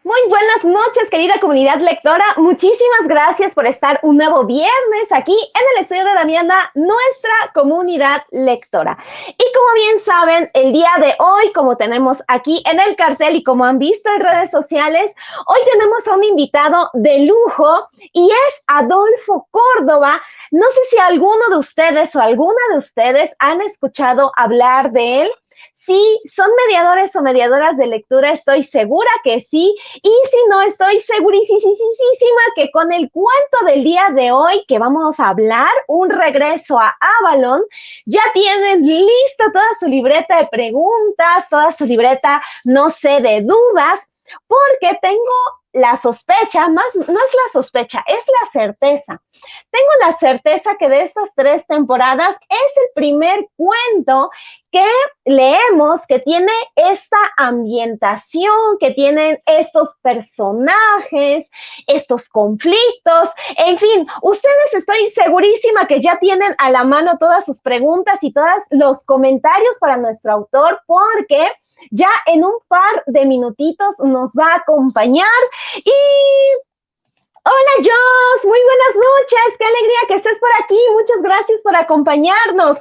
Muy buenas noches, querida comunidad lectora. Muchísimas gracias por estar un nuevo viernes aquí en el estudio de Damiana, nuestra comunidad lectora. Y como bien saben, el día de hoy, como tenemos aquí en el cartel y como han visto en redes sociales, hoy tenemos a un invitado de lujo y es Adolfo Córdoba. No sé si alguno de ustedes o alguna de ustedes han escuchado hablar de él. Si son mediadores o mediadoras de lectura, estoy segura que sí. Y si no, estoy segurísima que con el cuento del día de hoy que vamos a hablar, Un regreso a Avalon, ya tienen lista toda su libreta de preguntas, toda su libreta, no sé, de dudas, porque tengo la sospecha, más no es la sospecha, es la certeza. Tengo la certeza que de estas 3 temporadas es el primer cuento que leemos, que tiene esta ambientación, que tienen estos personajes, estos conflictos, en fin, ustedes estoy segurísima que ya tienen a la mano todas sus preguntas y todos los comentarios para nuestro autor, porque ya en un par de minutitos nos va a acompañar y... Hola, Jos, muy buenas noches, qué alegría que estés por aquí, muchas gracias por acompañarnos.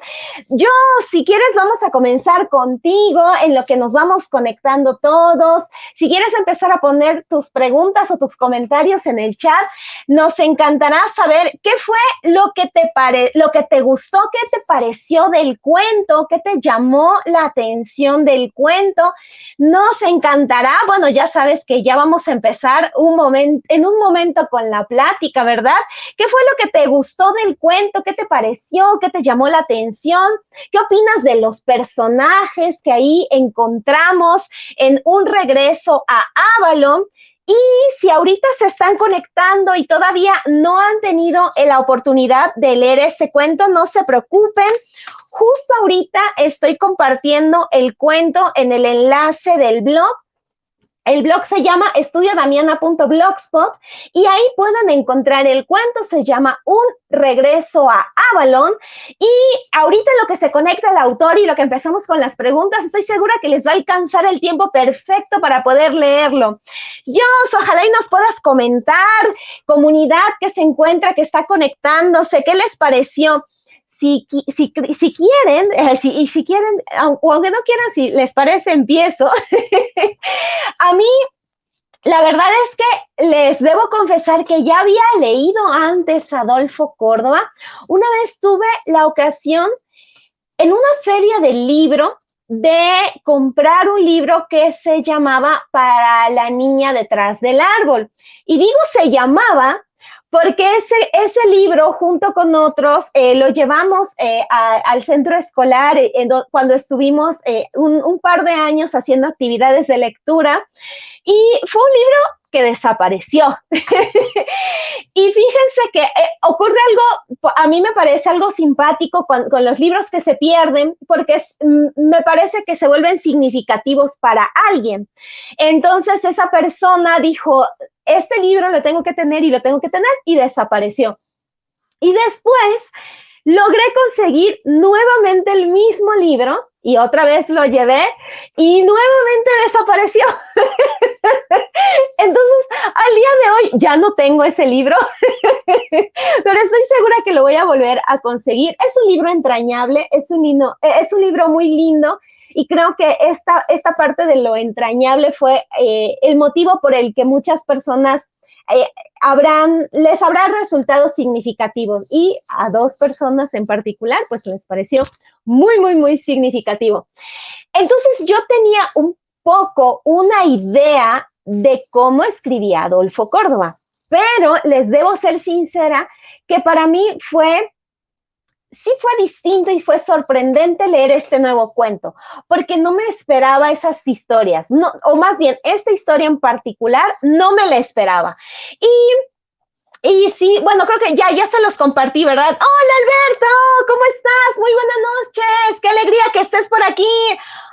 Jos, si quieres vamos a comenzar contigo en lo que nos vamos conectando todos. Si quieres empezar a poner tus preguntas o tus comentarios en el chat, nos encantará saber qué fue lo que te gustó, qué te pareció del cuento, qué te llamó la atención del cuento. Nos encantará, bueno, ya sabes que ya vamos a empezar en un momento con la plática, ¿verdad? ¿Qué fue lo que te gustó del cuento? ¿Qué te pareció? ¿Qué te llamó la atención? ¿Qué opinas de los personajes que ahí encontramos en Un regreso a Avalon? Y si ahorita se están conectando y todavía no han tenido la oportunidad de leer este cuento, no se preocupen. Justo ahorita estoy compartiendo el cuento en el enlace del blog. El blog se llama estudiodamiana.blogspot y ahí pueden encontrar el cuento, se llama Un regreso a Avalon. Y ahorita lo que se conecta el autor y lo que empezamos con las preguntas, estoy segura que les va a alcanzar el tiempo perfecto para poder leerlo. Jos, ojalá y nos puedas comentar, comunidad que se encuentra, que está conectándose, ¿qué les pareció? Si quieren, o aunque no quieran, si les parece, empiezo. A mí, la verdad es que les debo confesar que ya había leído antes a Adolfo Córdoba. Una vez tuve la ocasión en una feria del libro de comprar un libro que se llamaba Para la niña detrás del árbol. Y digo se llamaba porque ese libro, junto con otros, lo llevamos al centro escolar cuando estuvimos un par de años haciendo actividades de lectura, y fue un libro que desapareció. Y fíjense que ocurre algo, a mí me parece algo simpático con los libros que se pierden, porque me parece que se vuelven significativos para alguien. Entonces esa persona dijo, este libro lo tengo que tener y desapareció. Y después logré conseguir nuevamente el mismo libro y otra vez lo llevé y nuevamente desapareció. Entonces, al día de hoy ya no tengo ese libro, pero estoy segura que lo voy a volver a conseguir. Es un libro entrañable, es un libro muy lindo. Y creo que esta parte de lo entrañable fue el motivo por el que muchas personas les habrá resultado significativos, y a 2 personas en particular pues les pareció muy, muy, muy significativo. Entonces yo tenía un poco una idea de cómo escribía Adolfo Córdoba, pero les debo ser sincera que para mí sí fue distinto y fue sorprendente leer este nuevo cuento, porque no me esperaba esas historias, no, o más bien, esta historia en particular no me la esperaba. Y sí, bueno, creo que ya se los compartí, ¿verdad? Hola, Alberto, ¿cómo estás? Muy buenas noches, qué alegría que estés por aquí.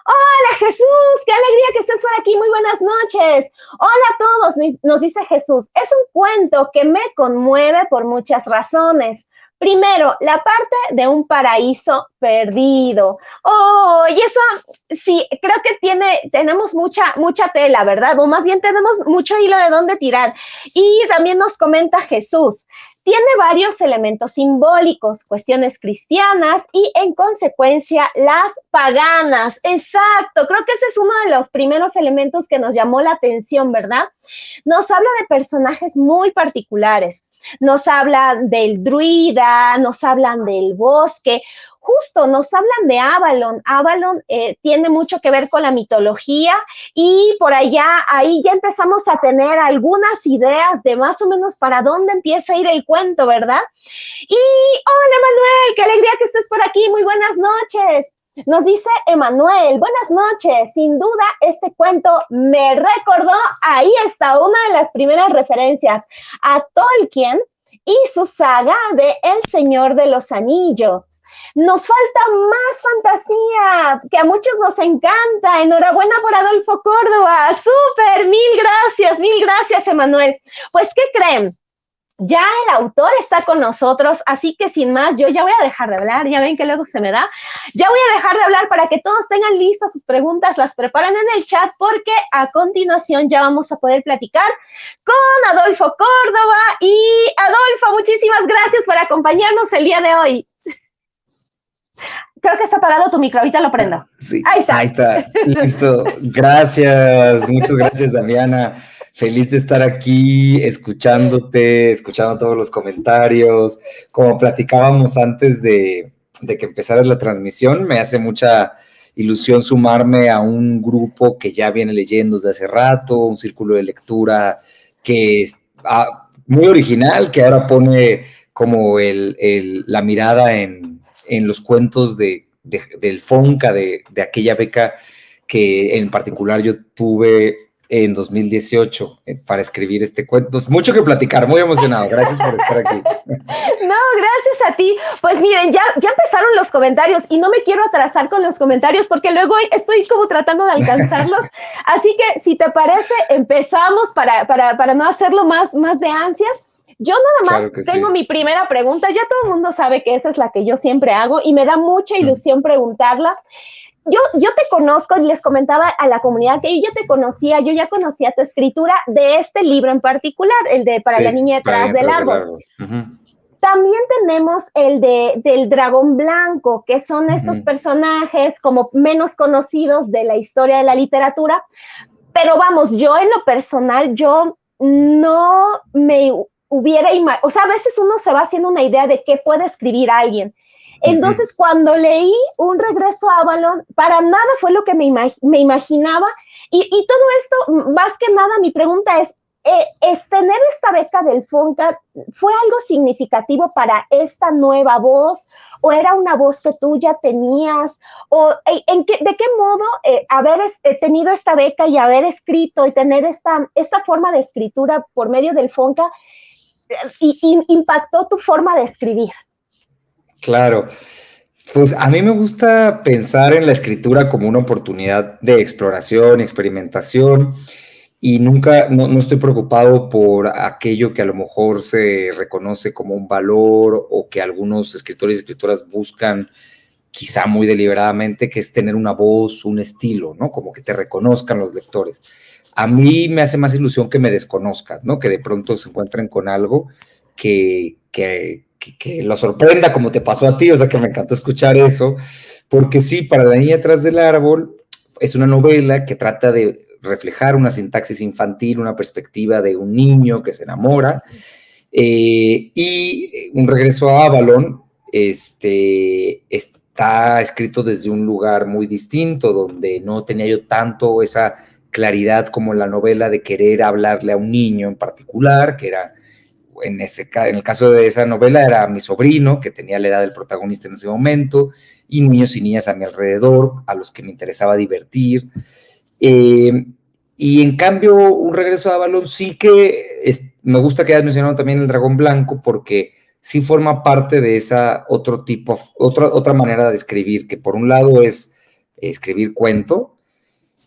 Hola, Jesús, qué alegría que estés por aquí, muy buenas noches. Hola a todos, nos dice Jesús. Es un cuento que me conmueve por muchas razones. Primero, la parte de un paraíso perdido. Oh, y eso sí, creo que tenemos mucha tela, ¿verdad? O más bien tenemos mucho hilo de dónde tirar. Y también nos comenta Jesús. Tiene varios elementos simbólicos, cuestiones cristianas y en consecuencia las paganas. Exacto, creo que ese es uno de los primeros elementos que nos llamó la atención, ¿verdad? Nos habla de personajes muy particulares. Nos hablan del druida, nos hablan del bosque, justo nos hablan de Avalon. Avalon tiene mucho que ver con la mitología y por allá, ahí ya empezamos a tener algunas ideas de más o menos para dónde empieza a ir el cuento, ¿verdad? Y hola Manuel, qué alegría que estés por aquí, muy buenas noches. Nos dice Emanuel, buenas noches, sin duda este cuento me recordó, ahí está una de las primeras referencias, a Tolkien y su saga de El Señor de los Anillos. Nos falta más fantasía, que a muchos nos encanta. Enhorabuena por Adolfo Córdoba, súper, mil gracias Emanuel. Pues, ¿qué creen? Ya el autor está con nosotros, así que sin más, yo ya voy a dejar de hablar, ya ven que luego se me da, ya voy a dejar de hablar para que todos tengan listas sus preguntas, las preparen en el chat, porque a continuación ya vamos a poder platicar con Adolfo Córdoba. Y Adolfo, muchísimas gracias por acompañarnos el día de hoy. Creo que está apagado tu micro, ahorita lo prendo. Sí, ahí está, listo. Gracias, muchas gracias, Damiana. Feliz de estar aquí, escuchándote, escuchando todos los comentarios. Como platicábamos antes de que empezaras la transmisión, me hace mucha ilusión sumarme a un grupo que ya viene leyendo desde hace rato, un círculo de lectura que es muy original, que ahora pone como la mirada en los cuentos del FONCA, de aquella beca que en particular yo tuve en 2018 para escribir este cuento. Mucho que platicar, muy emocionado. Gracias por estar aquí. No, gracias a ti. Pues miren, ya empezaron los comentarios y no me quiero atrasar con los comentarios porque luego estoy como tratando de alcanzarlos. Así que si te parece, empezamos para no hacerlo más de ansias. Yo nada más tengo mi primera pregunta. Ya todo el mundo sabe que esa es la que yo siempre hago y me da mucha ilusión preguntarla. Yo te conozco, y les comentaba a la comunidad que yo ya te conocía, yo ya conocía tu escritura de este libro en particular, el de Para la niña detrás del árbol. También tenemos el del dragón blanco, que son estos personajes como menos conocidos de la historia de la literatura, pero vamos, yo en lo personal, yo no me hubiera imaginado, o sea, a veces uno se va haciendo una idea de qué puede escribir alguien. Entonces, cuando leí Un regreso a Avalon, para nada fue lo que me imaginaba. Y todo esto, más que nada, mi pregunta es tener esta beca del FONCA, ¿fue algo significativo para esta nueva voz? ¿O era una voz que tú ya tenías? ¿O de qué modo haber tenido esta beca y haber escrito y tener esta forma de escritura por medio del FONCA impactó tu forma de escribir? Claro, pues a mí me gusta pensar en la escritura como una oportunidad de exploración, experimentación, y nunca, no estoy preocupado por aquello que a lo mejor se reconoce como un valor o que algunos escritores y escritoras buscan quizá muy deliberadamente, que es tener una voz, un estilo, ¿no? Como que te reconozcan los lectores. A mí me hace más ilusión que me desconozcan, ¿no? Que de pronto se encuentren con algo que lo sorprenda, como te pasó a ti, o sea, que me encantó escuchar eso, porque sí, Para la niña detrás del árbol es una novela que trata de reflejar una sintaxis infantil, una perspectiva de un niño que se enamora, y Un regreso a Avalon está escrito desde un lugar muy distinto, donde no tenía yo tanto esa claridad como en la novela de querer hablarle a un niño en particular, que era, en el caso de esa novela, era mi sobrino, que tenía la edad del protagonista en ese momento, y niños y niñas a mi alrededor, a los que me interesaba divertir. Y en cambio, Un regreso a Avalon sí que me gusta que hayas mencionado también el dragón blanco, porque sí forma parte de esa otra manera de escribir, que por un lado es escribir cuento,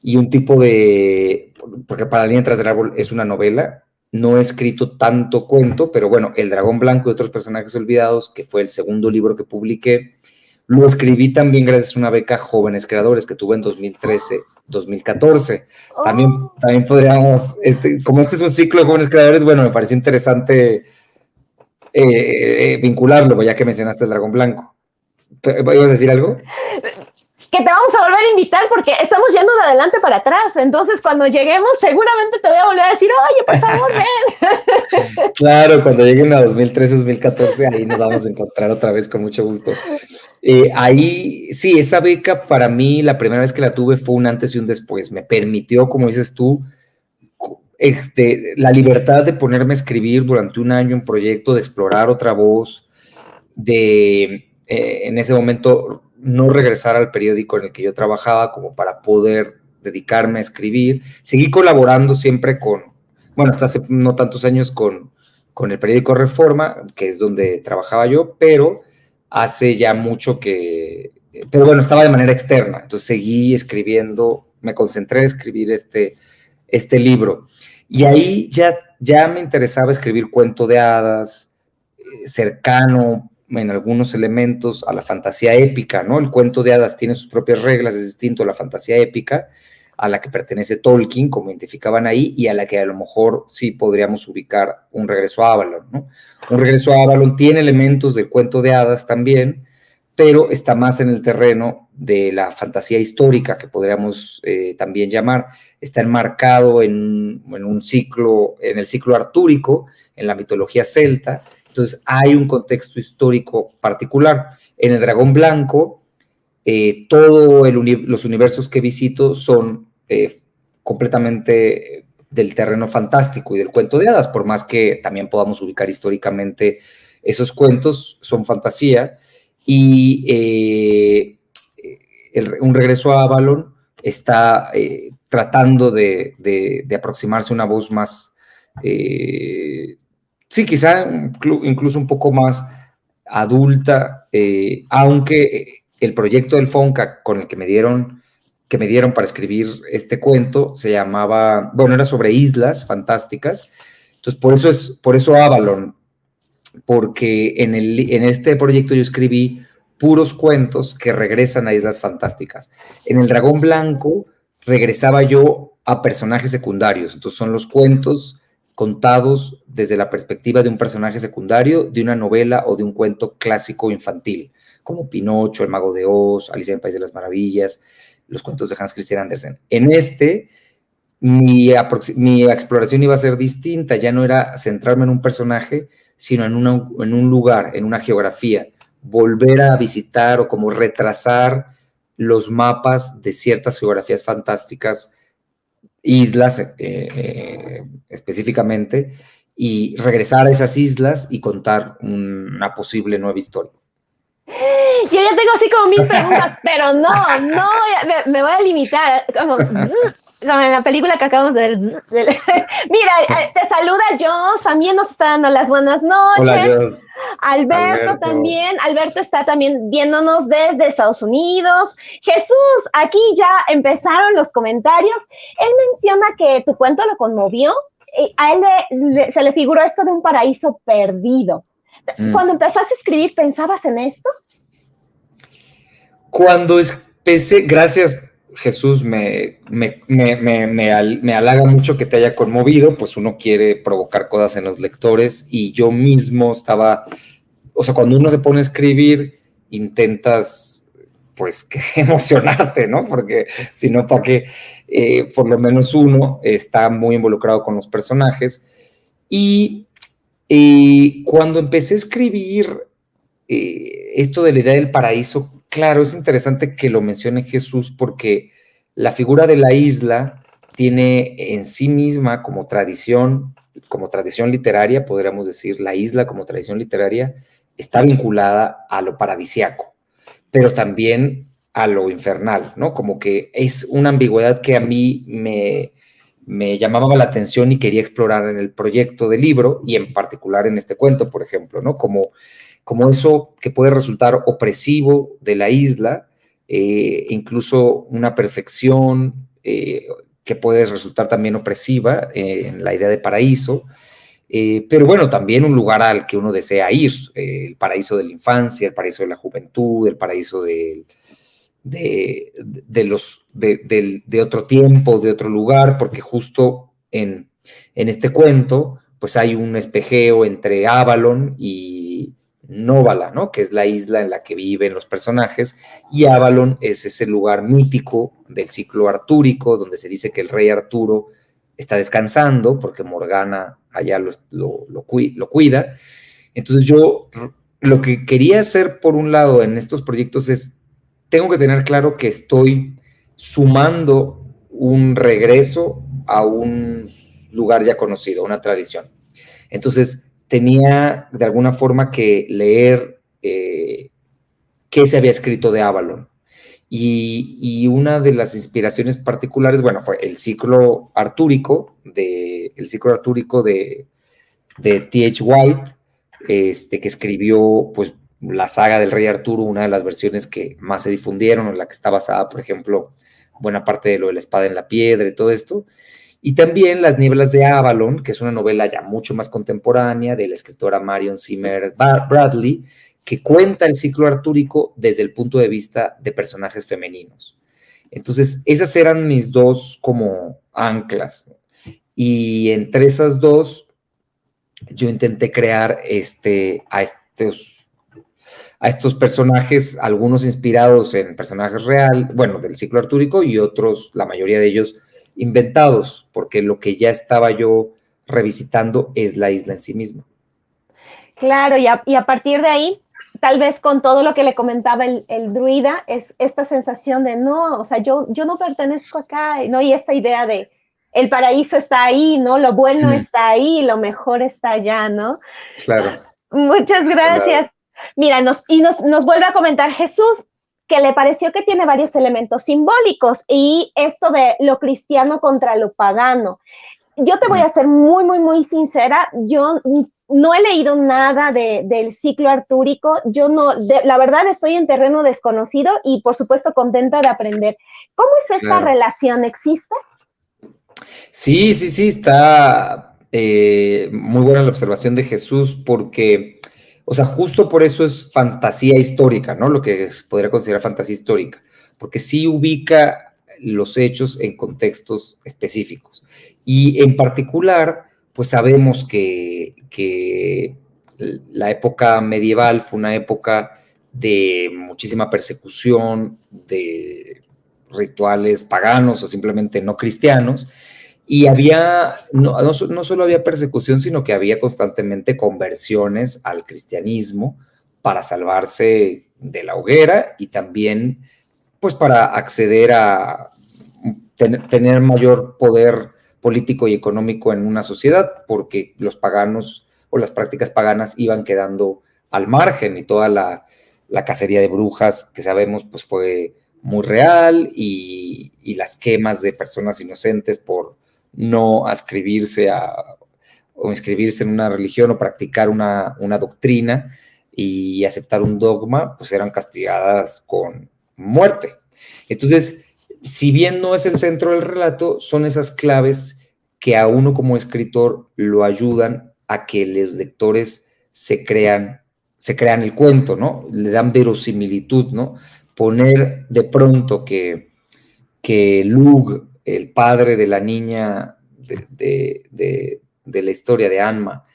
y un tipo de, porque Para la niña detrás del árbol es una novela, no he escrito tanto cuento, pero bueno, El Dragón Blanco y otros personajes olvidados, que fue el segundo libro que publiqué, lo escribí también gracias a una beca Jóvenes Creadores que tuve en 2013-2014. También podríamos, como este es un ciclo de Jóvenes Creadores, bueno, me pareció interesante vincularlo, ya que mencionaste El Dragón Blanco. ¿Ibas a decir algo? Que te vamos a volver a invitar porque estamos yendo de adelante para atrás. Entonces, cuando lleguemos, seguramente te voy a volver a decir, oye, por favor, ven. Claro, cuando lleguen a 2013-2014, ahí nos vamos a encontrar otra vez con mucho gusto. Ahí, sí, esa beca para mí, la primera vez que la tuve fue un antes y un después. Me permitió, como dices tú, la libertad de ponerme a escribir durante un año un proyecto, de explorar otra voz, de, en ese momento, no regresar al periódico en el que yo trabajaba como para poder dedicarme a escribir. Seguí colaborando siempre bueno, hasta hace no tantos años con el periódico Reforma, que es donde trabajaba yo, pero hace ya mucho pero bueno, estaba de manera externa, entonces seguí escribiendo, me concentré en escribir este libro. Y ahí ya me interesaba escribir cuento de hadas, cercano en algunos elementos a la fantasía épica, ¿no? El cuento de hadas tiene sus propias reglas, es distinto a la fantasía épica, a la que pertenece Tolkien, como identificaban ahí, y a la que a lo mejor sí podríamos ubicar Un Regreso a Avalon, ¿no? Un Regreso a Avalon tiene elementos del cuento de hadas también, pero está más en el terreno de la fantasía histórica, que podríamos también llamar. Está enmarcado en el ciclo artúrico, en la mitología celta. Entonces hay un contexto histórico particular. En El Dragón Blanco, todos los universos que visito son completamente del terreno fantástico y del cuento de hadas, por más que también podamos ubicar históricamente esos cuentos, son fantasía. Y Un Regreso a Avalon está tratando de aproximarse a una voz más, sí, quizá incluso un poco más adulta, aunque el proyecto del FONCA con el que me dieron para escribir este cuento se llamaba, bueno, era sobre islas fantásticas. Entonces, por eso Avalon, porque en este proyecto yo escribí puros cuentos que regresan a islas fantásticas. En El Dragón Blanco regresaba yo a personajes secundarios, entonces son los cuentos contados desde la perspectiva de un personaje secundario de una novela o de un cuento clásico infantil, como Pinocho, El Mago de Oz, Alicia en el País de las Maravillas, los cuentos de Hans Christian Andersen. En mi exploración iba a ser distinta, ya no era centrarme en un personaje, sino en un lugar, en una geografía, volver a visitar o como retrasar los mapas de ciertas geografías fantásticas, islas específicamente, y regresar a esas islas y contar una posible nueva historia. Yo ya tengo así como 1000 preguntas, pero no, me voy a limitar. Como en la película que acabamos de ver. Mira, te saluda Jos, también nos está dando las buenas noches. Hola, Jos. Alberto también. Alberto está también viéndonos desde Estados Unidos. Jesús, aquí ya empezaron los comentarios. Él menciona que tu cuento lo conmovió. A él se le figuró esto de un paraíso perdido. Cuando empezaste a escribir, ¿pensabas en esto? Cuando empecé, gracias Jesús, me halaga mucho que te haya conmovido, pues uno quiere provocar cosas en los lectores y yo mismo estaba, o sea, cuando uno se pone a escribir, intentas pues que emocionarte, ¿no? Porque si no, ¿para qué? Por lo menos uno está muy involucrado con los personajes y cuando empecé a escribir esto de la idea del paraíso, claro, es interesante que lo mencione Jesús porque la figura de la isla tiene en sí misma como tradición literaria, podríamos decir, la isla como tradición literaria está vinculada a lo paradisiaco, pero también a lo infernal, ¿no? Como que es una ambigüedad que a mí me llamaba la atención y quería explorar en el proyecto del libro y en particular en este cuento, por ejemplo, ¿no? Como eso que puede resultar opresivo de la isla, incluso una perfección, que puede resultar también opresiva en la idea de paraíso. Pero bueno, también un lugar al que uno desea ir, el paraíso de la infancia, el paraíso de la juventud, el paraíso de otro tiempo, de otro lugar, porque justo en este cuento, pues hay un espejeo entre Avalon y Nóvala, ¿no? Que es la isla en la que viven los personajes, y Avalon es ese lugar mítico del ciclo artúrico, donde se dice que el rey Arturo está descansando porque Morgana allá lo cuida. Entonces yo lo que quería hacer por un lado en estos proyectos es, tengo que tener claro que estoy sumando un regreso a un lugar ya conocido, una tradición. Entonces tenía de alguna forma que leer qué se había escrito de Avalon. Y una de las inspiraciones particulares, bueno, fue el ciclo artúrico de T.H. White, que escribió pues la saga del Rey Arturo, una de las versiones que más se difundieron, en la que está basada, por ejemplo, buena parte de lo de la espada en la piedra y todo esto. Y también Las nieblas de Avalon, que es una novela ya mucho más contemporánea de la escritora Marion Zimmer Bradley, que cuenta el ciclo artúrico desde el punto de vista de personajes femeninos. Entonces, esas eran mis dos como anclas. Y entre esas dos, yo intenté crear a estos personajes, algunos inspirados en personajes reales, bueno, del ciclo artúrico, y otros, la mayoría de ellos, inventados, porque lo que ya estaba yo revisitando es la isla en sí misma. Claro, y a partir de ahí, tal vez con todo lo que le comentaba el druida, es esta sensación de no, o sea, yo no pertenezco acá, ¿no? Y esta idea de el paraíso está ahí, ¿no? Lo bueno está ahí, lo mejor está allá, ¿no? Claro. Muchas gracias. Claro. Mira, nos vuelve a comentar Jesús, que le pareció que tiene varios elementos simbólicos y esto de lo cristiano contra lo pagano. Yo te voy a ser muy, muy, muy sincera, yo no he leído nada del ciclo artúrico, la verdad estoy en terreno desconocido y por supuesto contenta de aprender. ¿Cómo es esta relación? ¿Existe? Sí, está muy buena la observación de Jesús porque, o sea, justo por eso es fantasía histórica, ¿no? Lo que se podría considerar fantasía histórica, porque sí ubica los hechos en contextos específicos. Y en particular, pues sabemos que la época medieval fue una época de muchísima persecución, de rituales paganos o simplemente no cristianos, y había, no solo había persecución, sino que había constantemente conversiones al cristianismo para salvarse de la hoguera y también pues para acceder a tener mayor poder político y económico en una sociedad, porque los paganos o las prácticas paganas iban quedando al margen y toda la cacería de brujas que sabemos pues fue muy real y las quemas de personas inocentes por no ascribirse o inscribirse en una religión o practicar una doctrina y aceptar un dogma, pues eran castigadas con muerte. Entonces, si bien no es el centro del relato, son esas claves que a uno como escritor lo ayudan a que los lectores se crean el cuento, ¿no? Le dan verosimilitud, ¿no? Poner de pronto que Lug, el padre de la niña de la historia de Anma,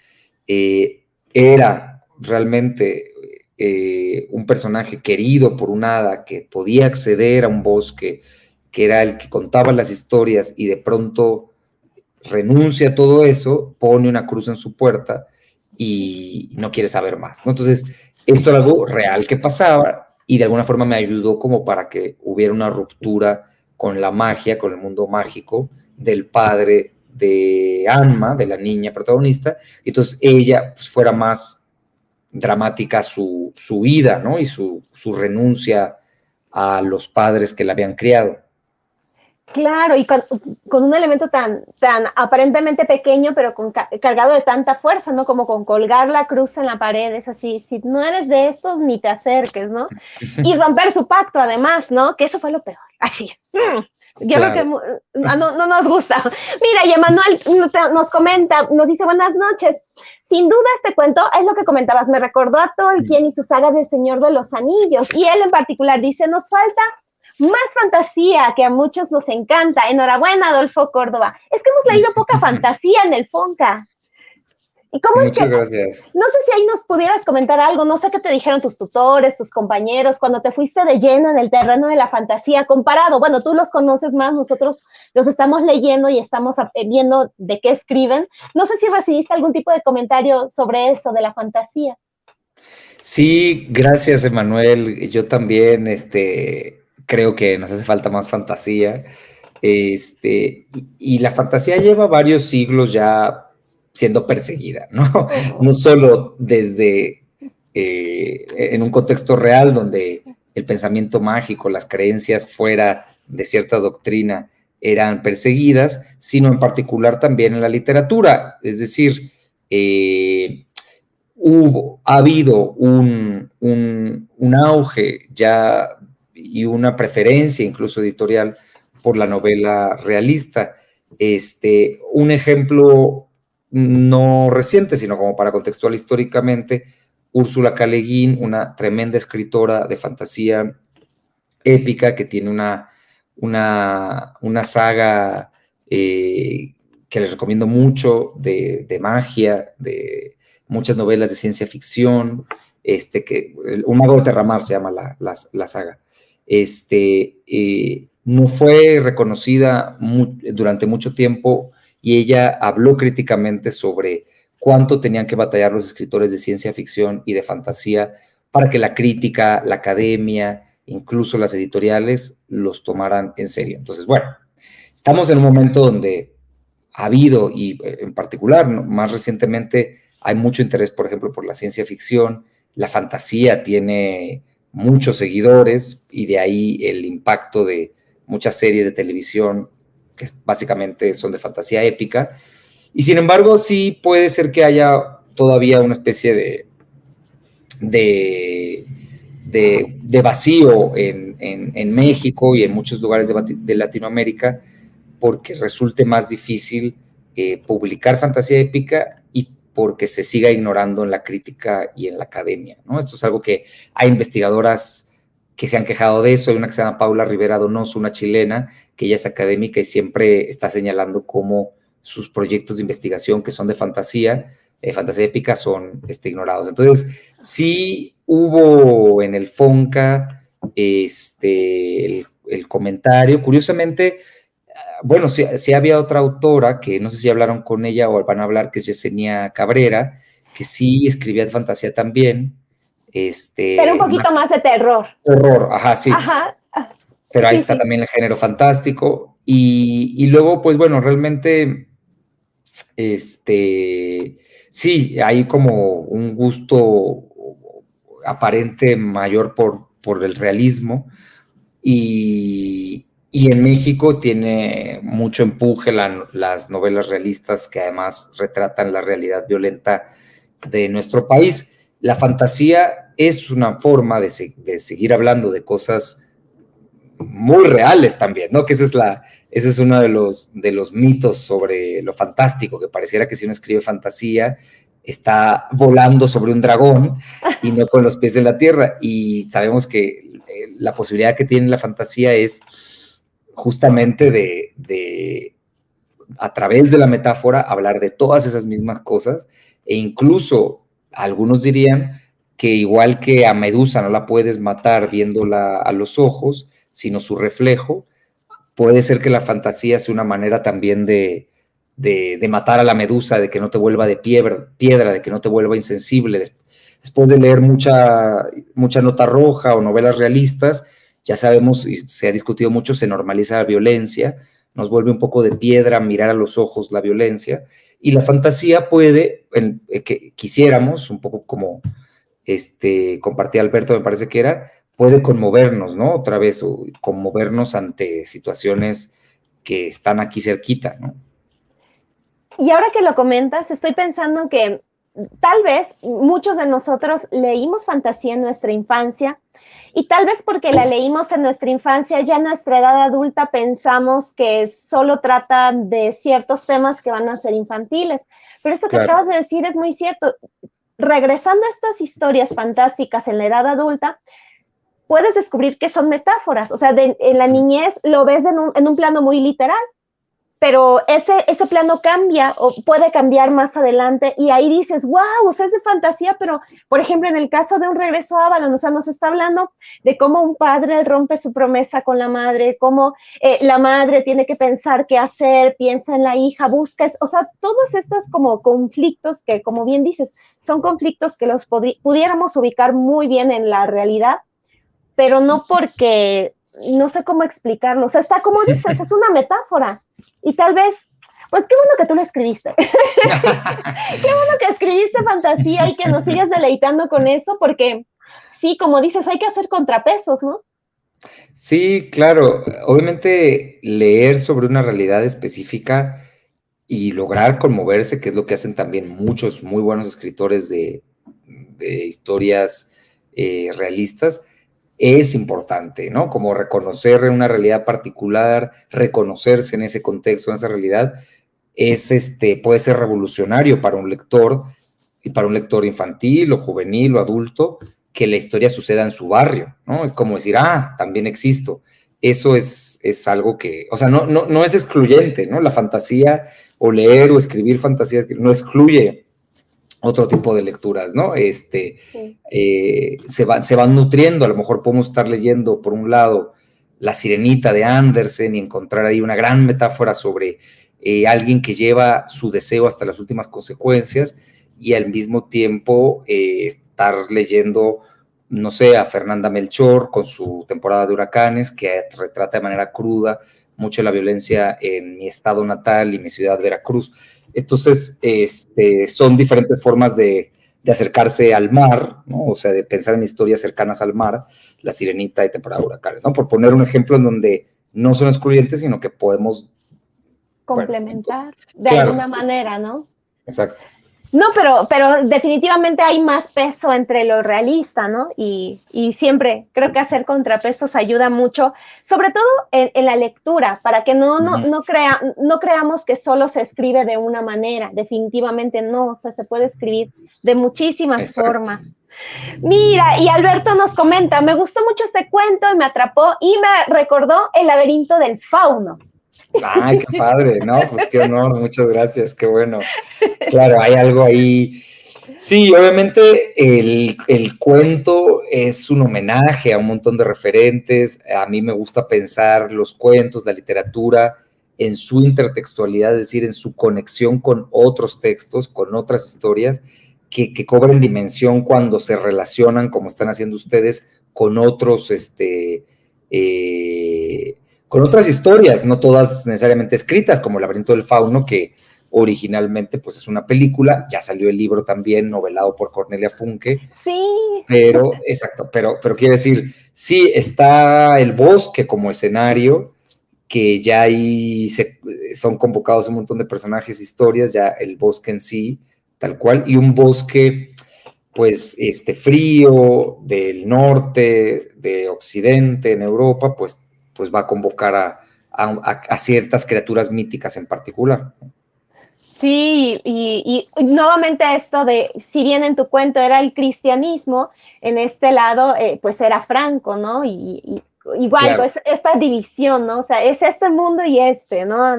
era realmente un personaje querido por un hada que podía acceder a un bosque, que era el que contaba las historias y de pronto renuncia a todo eso, pone una cruz en su puerta y no quiere saber más, ¿no? Entonces, esto era algo real que pasaba y de alguna forma me ayudó como para que hubiera una ruptura con la magia, con el mundo mágico del padre de Anma, de la niña protagonista, y entonces ella pues, fuera más dramática su vida, ¿no? Y su renuncia a los padres que la habían criado. Claro, y con un elemento tan aparentemente pequeño, pero cargado de tanta fuerza, ¿no? Como con colgar la cruz en la pared, es así, si no eres de estos, ni te acerques, ¿no? Y romper su pacto, además, ¿no? Que eso fue lo peor. Así. Yo Claro. creo que no nos gusta. Mira, y Emanuel nos comenta, nos dice buenas noches. Sin duda este cuento es lo que comentabas, me recordó a Tolkien y su saga del Señor de los Anillos. Y él en particular dice, nos falta más fantasía que a muchos nos encanta. Enhorabuena, Adolfo Córdoba. Es que hemos leído poca fantasía en el Fonca. ¿Y cómo es que, Muchas gracias. no sé si ahí nos pudieras comentar algo, no sé qué te dijeron tus tutores, tus compañeros, cuando te fuiste de lleno en el terreno de la fantasía, comparado, bueno, tú los conoces más, nosotros los estamos leyendo y estamos viendo de qué escriben. No sé si recibiste algún tipo de comentario sobre eso, de la fantasía. Sí, gracias, Emanuel. Yo también, creo que nos hace falta más fantasía. Y la fantasía lleva varios siglos ya siendo perseguida, ¿no? No solo desde en un contexto real donde el pensamiento mágico, las creencias fuera de cierta doctrina eran perseguidas, sino en particular también en la literatura. Es decir, ha habido un auge ya y una preferencia incluso editorial por la novela realista. Un ejemplo no reciente, sino como para contextual históricamente, Úrsula K. Le Guin, una tremenda escritora de fantasía épica que tiene una saga que les recomiendo mucho de magia, de muchas novelas de ciencia ficción, Un mago de Terramar se llama la saga. No fue reconocida durante mucho tiempo y ella habló críticamente sobre cuánto tenían que batallar los escritores de ciencia ficción y de fantasía para que la crítica, la academia, incluso las editoriales los tomaran en serio. Entonces, bueno, estamos en un momento donde ha habido, y en particular, ¿no?, más recientemente, hay mucho interés, por ejemplo, por la ciencia ficción. La fantasía tiene muchos seguidores y de ahí el impacto de muchas series de televisión que básicamente son de fantasía épica. Y sin embargo, sí puede ser que haya todavía una especie de vacío en México y en muchos lugares de Latinoamérica, porque resulte más difícil publicar fantasía épica y porque se siga ignorando en la crítica y en la academia, ¿no? Esto es algo que hay investigadoras que se han quejado de eso. Hay una que se llama Paula Rivera Donoso, una chilena, que ella es académica y siempre está señalando cómo sus proyectos de investigación que son de fantasía épica son ignorados. Entonces, sí hubo en el Fonca el comentario. Curiosamente, bueno, sí había otra autora que no sé si hablaron con ella o van a hablar, que es Yesenia Cabrera, que sí escribía de fantasía también. Pero un poquito más de terror. Horror, ajá, sí. Ajá. Pero ahí está también el género fantástico. Y luego, pues bueno, realmente, sí, hay como un gusto aparente mayor por el realismo. Y en México tiene mucho empuje las novelas realistas que además retratan la realidad violenta de nuestro país. La fantasía es una forma de seguir hablando de cosas muy reales también, ¿no? Que ese es uno de los mitos sobre lo fantástico, que pareciera que si uno escribe fantasía está volando sobre un dragón y no con los pies en la tierra. Y sabemos que la posibilidad que tiene la fantasía es justamente de a través de la metáfora hablar de todas esas mismas cosas, e incluso algunos dirían que igual que a Medusa no la puedes matar viéndola a los ojos, sino su reflejo, puede ser que la fantasía sea una manera también de matar a la medusa, de que no te vuelva de piedra, de que no te vuelva insensible. Después de leer mucha nota roja o novelas realistas, ya sabemos, y se ha discutido mucho, se normaliza la violencia, nos vuelve un poco de piedra mirar a los ojos la violencia, y la fantasía puede, que quisiéramos, un poco como compartía Alberto, me parece que era, puede conmovernos, ¿no? Otra vez, o conmovernos ante situaciones que están aquí cerquita, ¿no? Y ahora que lo comentas, estoy pensando que tal vez muchos de nosotros leímos fantasía en nuestra infancia y tal vez porque la leímos en nuestra infancia, ya en nuestra edad adulta pensamos que solo trata de ciertos temas que van a ser infantiles. Pero eso que acabas de decir es muy cierto. Regresando a estas historias fantásticas en la edad adulta, puedes descubrir que son metáforas. O sea, en la niñez lo ves en un plano muy literal, pero ese plano cambia o puede cambiar más adelante y ahí dices, wow, o sea, es de fantasía, pero por ejemplo, en el caso de Un regreso a Avalon, o sea, nos está hablando de cómo un padre rompe su promesa con la madre, cómo la madre tiene que pensar qué hacer, piensa en la hija, busca, o sea, todos estos como conflictos que, como bien dices, son conflictos que los pudiéramos ubicar muy bien en la realidad, pero no porque, no sé cómo explicarlo, o sea, está como dices, es una metáfora. Y tal vez, pues qué bueno que tú lo escribiste. Qué bueno que escribiste fantasía y que nos sigas deleitando con eso, porque sí, como dices, hay que hacer contrapesos, ¿no? Sí, claro. Obviamente leer sobre una realidad específica y lograr conmoverse, que es lo que hacen también muchos muy buenos escritores de historias realistas, es importante, ¿no? Como reconocer una realidad particular, reconocerse en ese contexto, en esa realidad, puede ser revolucionario para un lector, y para un lector infantil o juvenil o adulto, que la historia suceda en su barrio, ¿no? Es como decir, también existo. Eso es algo que, o sea, no es excluyente, ¿no? La fantasía o leer o escribir fantasías no excluye otro tipo de lecturas, ¿no? Sí. Se van nutriendo, a lo mejor podemos estar leyendo, por un lado, La Sirenita de Andersen y encontrar ahí una gran metáfora sobre alguien que lleva su deseo hasta las últimas consecuencias y al mismo tiempo estar leyendo, no sé, a Fernanda Melchor con su temporada de huracanes, que retrata de manera cruda mucho la violencia en mi estado natal y mi ciudad, Veracruz. Entonces, son diferentes formas de acercarse al mar, ¿no? O sea, de pensar en historias cercanas al mar, La Sirenita y temporada de huracanes, ¿no? Por poner un ejemplo en donde no son excluyentes, sino que podemos complementar de alguna manera, ¿no? Exacto. No, pero definitivamente hay más peso entre lo realista, ¿no? Y siempre creo que hacer contrapesos ayuda mucho, sobre todo en la lectura, para que no creamos que solo se escribe de una manera. Definitivamente no, o sea, se puede escribir de muchísimas formas. Mira, y Alberto nos comenta, me gustó mucho este cuento y me atrapó y me recordó El laberinto del fauno. Ay, qué padre, ¿no? Pues qué honor, muchas gracias, qué bueno. Claro, hay algo ahí. Sí, obviamente el cuento es un homenaje a un montón de referentes. A mí me gusta pensar los cuentos, la literatura, en su intertextualidad, es decir, en su conexión con otros textos, con otras historias, que cobren dimensión cuando se relacionan, como están haciendo ustedes, con otros, con otras historias, no todas necesariamente escritas, como El laberinto del fauno, que originalmente pues es una película, ya salió el libro también novelado por Cornelia Funke. Sí. Pero, exacto, pero quiero decir, sí, está el bosque como escenario, que ya ahí son convocados un montón de personajes, historias, ya el bosque en sí, tal cual, y un bosque pues frío del norte, de occidente, en Europa, pues va a convocar a ciertas criaturas míticas en particular. Sí, y nuevamente esto de, si bien en tu cuento era el cristianismo, en este lado, pues era Franco, ¿no? Y igual, claro, pues esta división, ¿no? O sea, es este mundo y ¿no?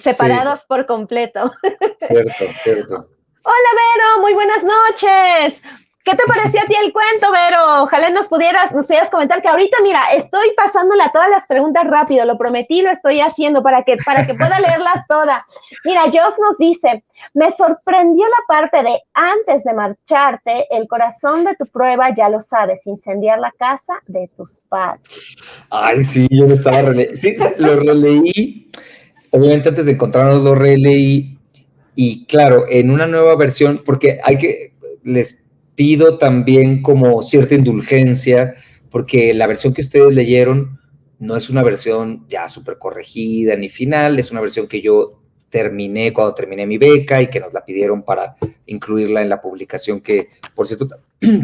Separados por completo. Cierto, cierto. Hola, Vero, muy buenas noches. ¿Qué te pareció a ti el cuento, Vero? Ojalá nos pudieras comentar, que ahorita, mira, estoy pasándole a todas las preguntas rápido, lo prometí, lo estoy haciendo para que pueda leerlas todas. Mira, Joss nos dice, me sorprendió la parte de antes de marcharte, el corazón de tu prueba, ya lo sabes, incendiar la casa de tus padres. Ay, sí, yo lo estaba sí, lo releí, obviamente antes de encontrarnos lo releí, y claro, en una nueva versión, porque les pido también como cierta indulgencia, porque la versión que ustedes leyeron no es una versión ya súper corregida ni final, es una versión que yo cuando terminé mi beca y que nos la pidieron para incluirla en la publicación que, por cierto,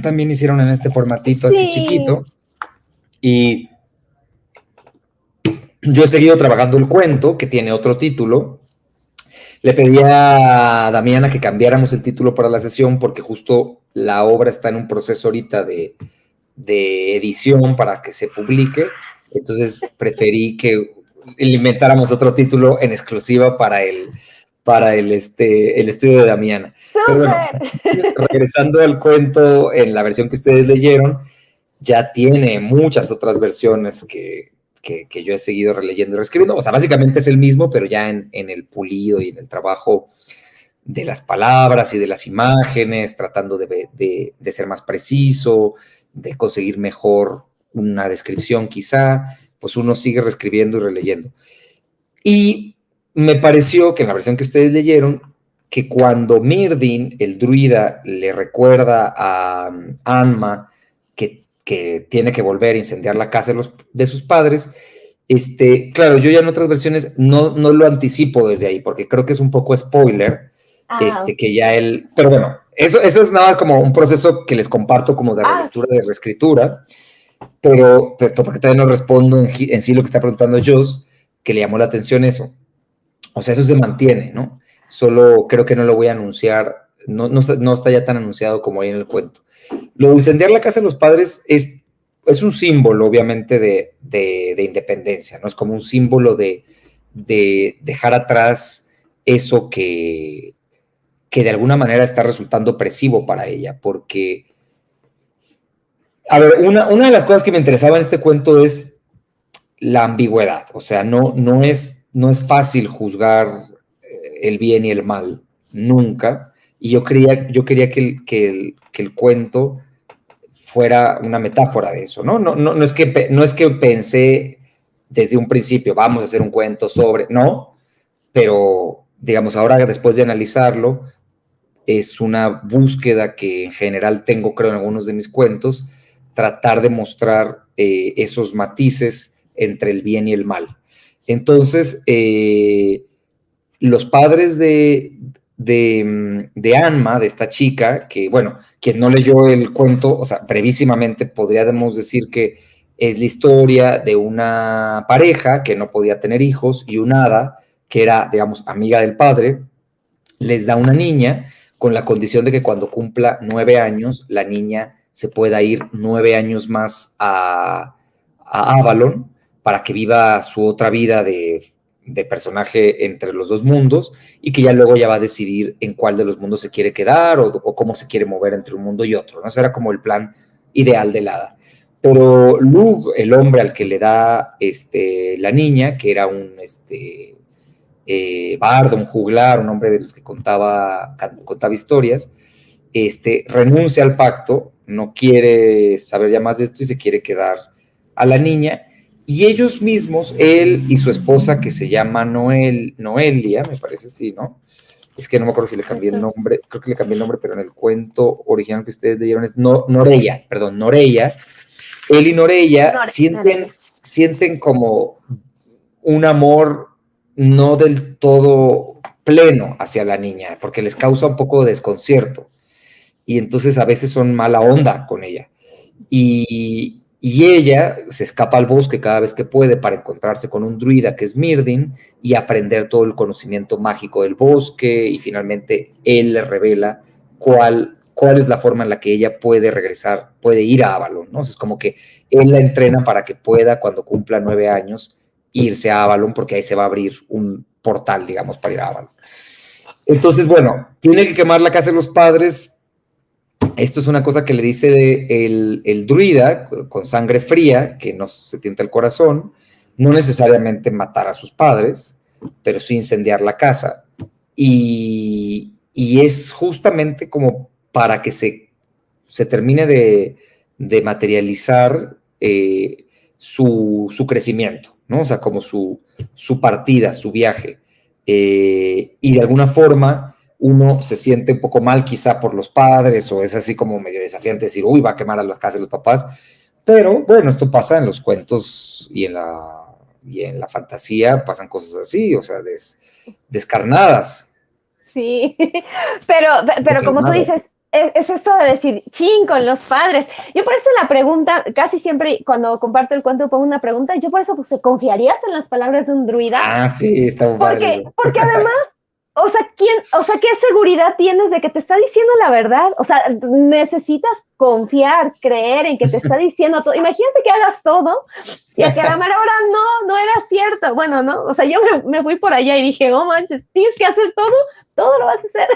también hicieron en este formatito así chiquito. Y yo he seguido trabajando el cuento, que tiene otro título. Le pedí a Damiana que cambiáramos el título para la sesión porque justo la obra está en un proceso ahorita de edición para que se publique. Entonces preferí que inventáramos otro título en exclusiva para el estudio de Damiana. Pero bueno, regresando al cuento, en la versión que ustedes leyeron, ya tiene muchas otras versiones que yo he seguido releyendo y reescribiendo. O sea, básicamente es el mismo, pero ya en el pulido y en el trabajo de las palabras y de las imágenes, tratando de ser más preciso, de conseguir mejor una descripción quizá, pues uno sigue reescribiendo y releyendo. Y me pareció que en la versión que ustedes leyeron, que cuando Myrdin, el druida, le recuerda a Anma que tiene que volver a incendiar la casa de sus padres, claro, yo ya en otras versiones no lo anticipo desde ahí, porque creo que es un poco spoiler, que ya él, pero bueno, eso es nada como un proceso que les comparto como de relectura, de reescritura, pero porque todavía no respondo en sí lo que está preguntando Joss, que le llamó la atención eso. O sea, eso se mantiene, ¿no? Solo creo que no lo voy a anunciar, no está ya tan anunciado como ahí en el cuento. Lo de incendiar la casa de los padres es un símbolo, obviamente, de independencia, ¿no? Es como un símbolo de dejar atrás eso que de alguna manera está resultando opresivo para ella, porque, a ver, una de las cosas que me interesaba en este cuento es la ambigüedad, o sea, no es fácil juzgar el bien y el mal, nunca, y yo quería que el cuento fuera una metáfora de eso, ¿no? No es que pensé desde un principio, vamos a hacer un cuento sobre, no, pero digamos, ahora después de analizarlo, es una búsqueda que en general tengo, creo, en algunos de mis cuentos, tratar de mostrar esos matices entre el bien y el mal. Entonces, los padres de Anma, de esta chica, que, bueno, quien no leyó el cuento, o sea, brevísimamente podríamos decir que es la historia de una pareja que no podía tener hijos y un hada que era, digamos, amiga del padre, les da una niña con la condición de que cuando cumpla 9 años, la niña se pueda ir 9 años más a Avalon para que viva su otra vida de personaje entre los dos mundos y que ya luego ya va a decidir en cuál de los mundos se quiere quedar o cómo se quiere mover entre un mundo y otro, ¿no? Ese era como el plan ideal del hada. Pero Lug, el hombre al que le da la niña, que era un bardo, un juglar, un hombre de los que contaba historias, renuncia al pacto, no quiere saber ya más de esto y se quiere quedar a la niña. Y ellos mismos, él y su esposa, que se llama Noelia, me parece, sí, ¿no? Es que no me acuerdo si le cambié el nombre, creo que le cambié el nombre, pero en el cuento original que ustedes leyeron es Noreia. Él y Noreia sienten como un amor no del todo pleno hacia la niña, porque les causa un poco de desconcierto. Y entonces a veces son mala onda con ella. Y ella se escapa al bosque cada vez que puede para encontrarse con un druida que es Myrdin y aprender todo el conocimiento mágico del bosque, y finalmente él le revela cuál es la forma en la que ella puede regresar, puede ir a Avalon, ¿no? Es como que él la entrena para que pueda, cuando cumpla 9 años, irse a Avalon, porque ahí se va a abrir un portal, digamos, para ir a Avalon. Entonces, bueno, tiene que quemar la casa de los padres. Esto es una cosa que le dice el druida con sangre fría, que no se tienta el corazón, no necesariamente matar a sus padres, pero sí incendiar la casa. Y es justamente como para que se termine de materializar su crecimiento, ¿no? O sea, como su partida, su viaje. Y de alguna forma uno se siente un poco mal quizá por los padres, o es así como medio desafiante decir, uy, va a quemar a las casas de los papás, pero bueno, esto pasa en los cuentos y en y en la fantasía pasan cosas así, o sea, descarnadas. Sí, pero como tú dices, es esto de decir, chin, con los padres. Yo por eso la pregunta, casi siempre cuando comparto el cuento pongo una pregunta, yo por eso pues, ¿confiarías en las palabras de un druida? Ah, sí, está muy padre eso. Porque además, o sea, ¿qué seguridad tienes de que te está diciendo la verdad? O sea, necesitas confiar, creer en que te está diciendo todo. Imagínate que hagas todo y a que a la mera hora no era cierto. Bueno, no, o sea, yo me fui por allá y dije, oh manches, tienes que hacer todo lo vas a hacer.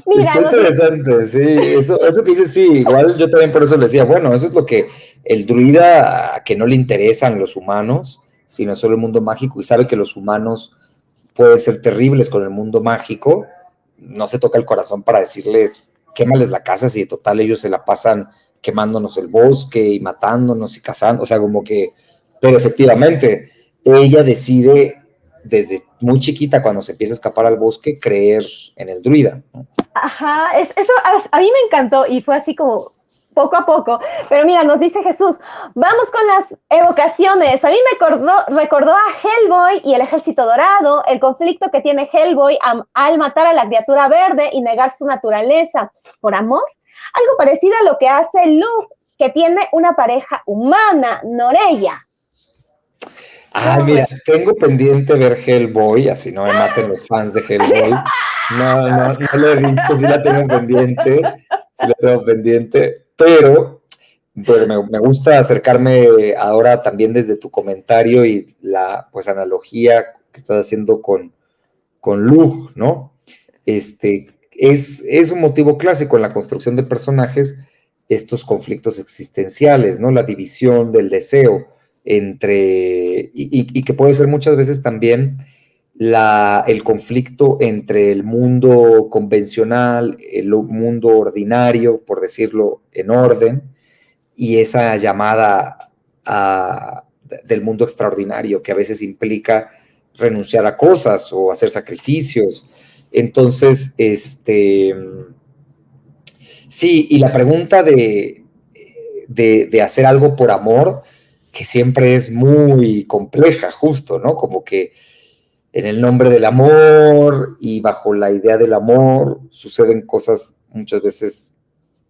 Mira, está interesante, sí, eso que dices, sí, igual yo también por eso le decía, bueno, eso es lo que el druida, que no le interesan los humanos, sino solo el mundo mágico, y sabe que los humanos pueden ser terribles con el mundo mágico, no se toca el corazón para decirles, quémales la casa, si de total ellos se la pasan quemándonos el bosque y matándonos y cazando, o sea, como que, pero efectivamente, ella decide desde muy chiquita, cuando se empieza a escapar al bosque, creer en el druida, ¿no? Ajá, eso a mí me encantó y fue así como poco a poco. Pero mira, nos dice Jesús, vamos con las evocaciones. A mí me recordó a Hellboy y el Ejército Dorado, el conflicto que tiene Hellboy al matar a la criatura verde y negar su naturaleza por amor. Algo parecido a lo que hace Luke, que tiene una pareja humana, Norella. Ah, mira, tengo pendiente ver Hellboy, así no me maten los fans de Hellboy. No lo he visto, sí la tengo pendiente, pero me gusta acercarme ahora también desde tu comentario y la pues analogía que estás haciendo con Luke, ¿no? Es un motivo clásico en la construcción de personajes, estos conflictos existenciales, ¿no? La división del deseo entre, y que puede ser muchas veces también el conflicto entre el mundo convencional, el mundo ordinario, por decirlo en orden, y esa llamada del mundo extraordinario, que a veces implica renunciar a cosas o hacer sacrificios. Entonces, sí, y la pregunta de hacer algo por amor, que siempre es muy compleja, justo, ¿no? Como que en el nombre del amor y bajo la idea del amor suceden cosas muchas veces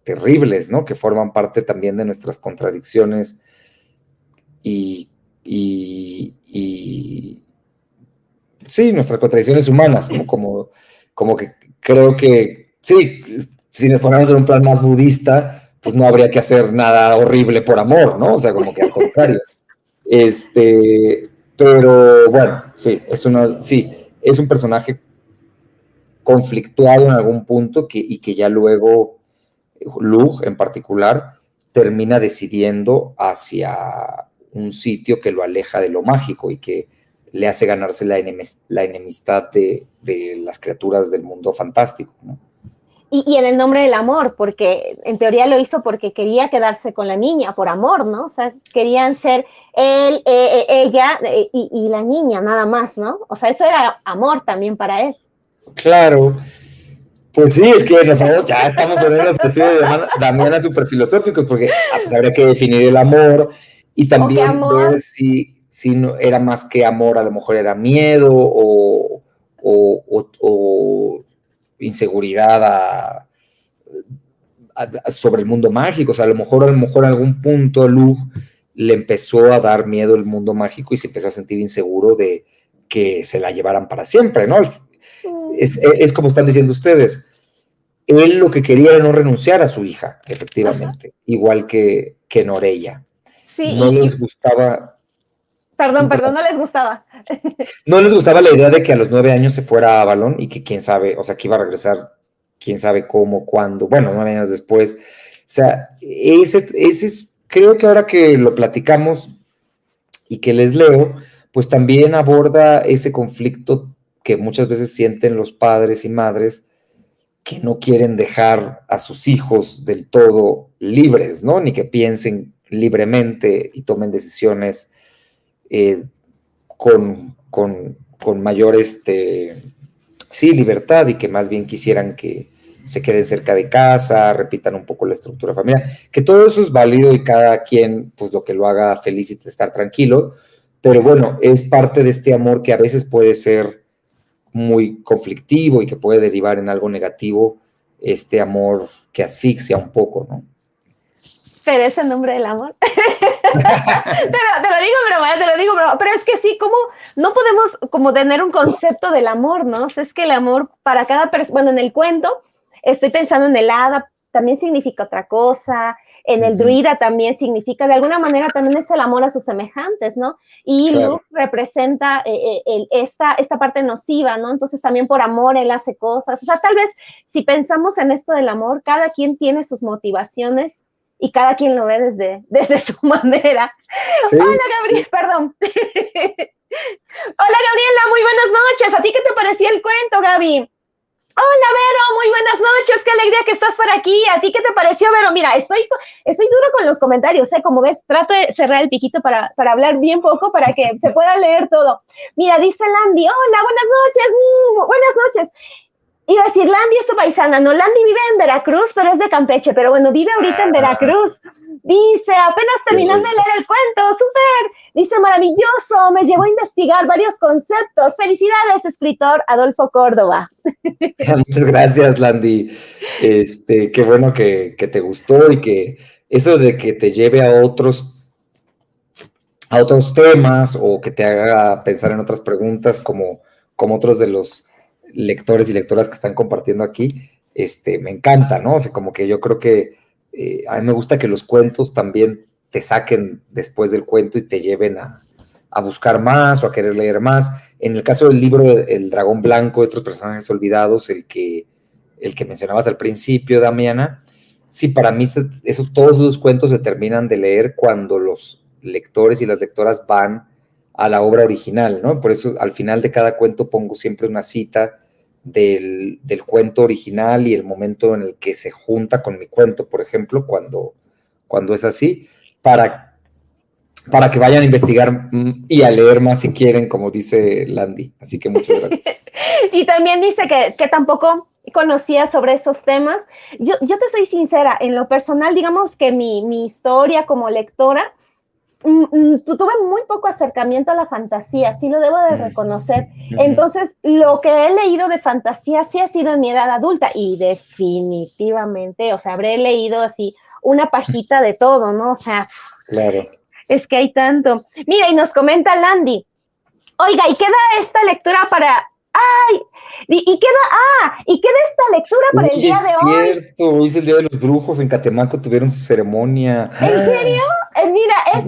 terribles, ¿no? Que forman parte también de nuestras contradicciones y sí, nuestras contradicciones humanas, ¿no? Como que creo que, sí, si nos ponemos en un plan más budista, pues no habría que hacer nada horrible por amor, ¿no? O sea, como que al contrario. Pero bueno, sí, es un personaje conflictuado en algún punto y que ya luego Luke en particular termina decidiendo hacia un sitio que lo aleja de lo mágico y que le hace ganarse la enemistad de las criaturas del mundo fantástico, ¿no? Y en el nombre del amor, porque en teoría lo hizo porque quería quedarse con la niña, por amor, ¿no? O sea, querían ser él, ella y la niña, nada más, ¿no? O sea, eso era amor también para él. Claro. Pues sí, es que ya estamos en una especie de Damiana súper filosóficos, porque pues habría que definir el amor y también ver si no, era más que amor, a lo mejor era miedo o inseguridad sobre el mundo mágico. O sea, a lo mejor en algún punto Luke le empezó a dar miedo el mundo mágico y se empezó a sentir inseguro de que se la llevaran para siempre, ¿no? Es como están diciendo ustedes. Él lo que quería era no renunciar a su hija, efectivamente, igual que Norella. Sí, no les gustaba. Perdón, no les gustaba. No les gustaba la idea de que a los 9 años se fuera a Avalon y que quién sabe, o sea, que iba a regresar, quién sabe cómo, cuándo, bueno, 9 años después. O sea, creo que ahora que lo platicamos y que les leo, pues también aborda ese conflicto que muchas veces sienten los padres y madres que no quieren dejar a sus hijos del todo libres, ¿no? Ni que piensen libremente y tomen decisiones con mayor libertad, y que más bien quisieran que se queden cerca de casa, repitan un poco la estructura familiar, que todo eso es válido y cada quien pues lo que lo haga feliz y estar tranquilo, pero bueno, es parte de este amor que a veces puede ser muy conflictivo y que puede derivar en algo negativo, este amor que asfixia un poco, ¿no? Pero es el nombre del amor. Te lo digo broma, te lo digo broma, pero es que sí, como no podemos como tener un concepto del amor, ¿no? O sea, es que el amor para cada persona, bueno, en el cuento estoy pensando en el hada, también significa otra cosa, en el druida también significa, de alguna manera también es el amor a sus semejantes, ¿no? Y Claro. Luke representa esta parte nociva, ¿no? Entonces también por amor él hace cosas, o sea, tal vez si pensamos en esto del amor, cada quien tiene sus motivaciones y cada quien lo ve desde su manera. Sí, Hola, Gabriel, sí. perdón. Hola, Gabriela, muy buenas noches. ¿A ti qué te pareció el cuento, Gaby? Hola, Vero, muy buenas noches. Qué alegría que estás por aquí. ¿A ti qué te pareció, Vero? Mira, estoy duro con los comentarios, ¿eh? Como ves, trato de cerrar el piquito para hablar bien poco para que se pueda leer todo. Mira, dice Landy, hola, buenas noches. Buenas noches. Iba a decir, Landy es tu paisana. No, Landy vive en Veracruz, pero es de Campeche. Pero bueno, vive ahorita en Veracruz. Dice, apenas terminando de leer el cuento. ¡Súper! Dice, maravilloso. Me llevó a investigar varios conceptos. Felicidades, escritor Adolfo Córdoba. Muchas gracias, Landy. Qué bueno que te gustó y que eso de que te lleve a otros temas o que te haga pensar en otras preguntas como otros de los lectores y lectoras que están compartiendo aquí, me encanta, ¿no? O sea, como que yo creo que a mí me gusta que los cuentos también te saquen después del cuento y te lleven a buscar más o a querer leer más. En el caso del libro El Dragón Blanco y otros personajes olvidados, el que mencionabas al principio, Damiana, sí, para mí todos esos cuentos se terminan de leer cuando los lectores y las lectoras van a la obra original, ¿no? Por eso al final de cada cuento pongo siempre una cita del cuento original y el momento en el que se junta con mi cuento, por ejemplo, cuando es así, para que vayan a investigar y a leer más si quieren, como dice Landy. Así que muchas gracias. Y también dice que tampoco conocía sobre esos temas. Yo te soy sincera, en lo personal, digamos que mi historia como lectora, tuve muy poco acercamiento a la fantasía, sí lo debo de reconocer. Entonces, lo que he leído de fantasía sí ha sido en mi edad adulta y definitivamente, o sea, habré leído así una pajita de todo, ¿no? O sea, claro. Es que hay tanto. Mira, y nos comenta Landy, oiga, ¿y queda esta lectura para... ¡Ay! Y queda esta lectura para el día de hoy. Es cierto, hoy es el Día de los Brujos, en Catemaco tuvieron su ceremonia. ¿En serio? Mira, es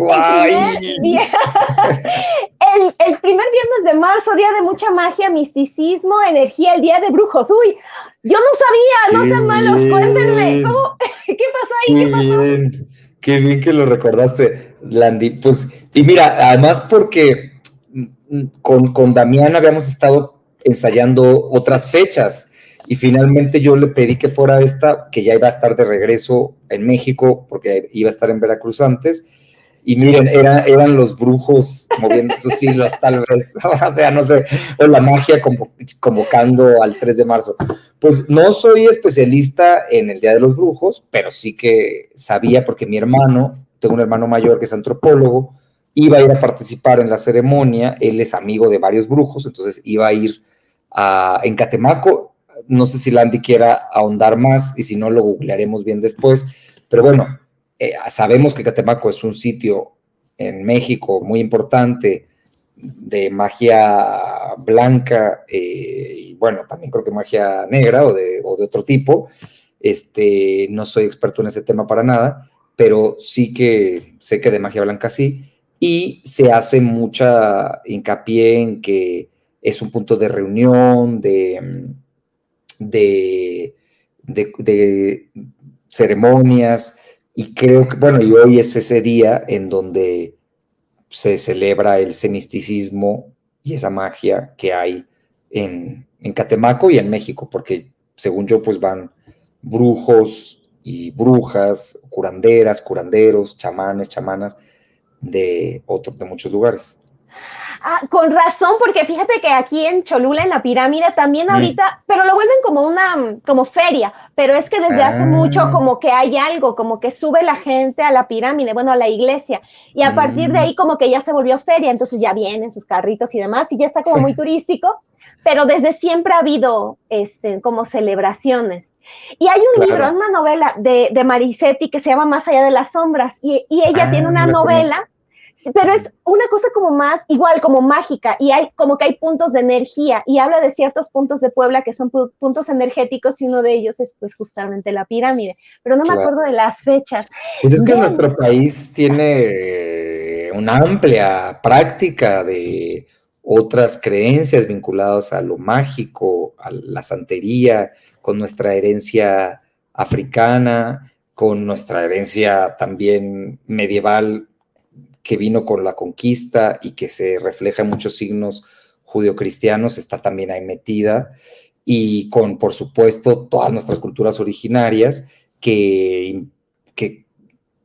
el primer viernes de marzo, día de mucha magia, misticismo, energía, el Día de Brujos. Uy, yo no sabía, no sean malos, cuéntenme, ¿cómo? ¿Qué pasó ahí? ¿Qué pasó? Bien. Qué bien que lo recordaste, Landy. Pues, y mira, además porque con Damián habíamos estado ensayando otras fechas y finalmente yo le pedí que fuera esta, que ya iba a estar de regreso en México porque iba a estar en Veracruz antes. Y miren, eran los brujos moviendo sus hilos, tal vez, o sea, no sé, o la magia convocando al 3 de marzo. Pues no soy especialista en el Día de los Brujos, pero sí que sabía porque mi hermano, tengo un hermano mayor que es antropólogo, iba a ir a participar en la ceremonia, él es amigo de varios brujos, entonces iba a ir en Catemaco, no sé si Landy quiera ahondar más y si no lo googlearemos bien después, pero bueno, sabemos que Catemaco es un sitio en México muy importante de magia blanca y bueno, también creo que magia negra o de otro tipo. No soy experto en ese tema para nada, pero sí que sé que de magia blanca sí, y se hace mucha hincapié en que es un punto de reunión, de ceremonias, y creo que, bueno, y hoy es ese día en donde se celebra ese misticismo y esa magia que hay en Catemaco y en México, porque según yo, pues van brujos y brujas, curanderas, curanderos, chamanes, chamanas de muchos lugares. Con razón, porque fíjate que aquí en Cholula, en la pirámide, también ahorita, pero lo vuelven como feria, pero es que desde hace mucho como que hay algo, como que sube la gente a la pirámide, bueno, a la iglesia, y a partir de ahí como que ya se volvió feria, entonces ya vienen sus carritos y demás, y ya está como muy turístico, pero desde siempre ha habido como celebraciones. Y hay un libro, una novela de Marisetti que se llama Más allá de las sombras, y ella tiene una novela, pero es una cosa como más, igual como mágica, y hay como que hay puntos de energía, y habla de ciertos puntos de Puebla que son puntos energéticos, y uno de ellos es pues justamente la pirámide, pero no me acuerdo de las fechas. Pues es que nuestro país tiene una amplia práctica de otras creencias vinculadas a lo mágico, a la santería, con nuestra herencia africana, con nuestra herencia también medieval que vino con la conquista y que se refleja en muchos signos judeocristianos, está también ahí metida, y con, por supuesto, todas nuestras culturas originarias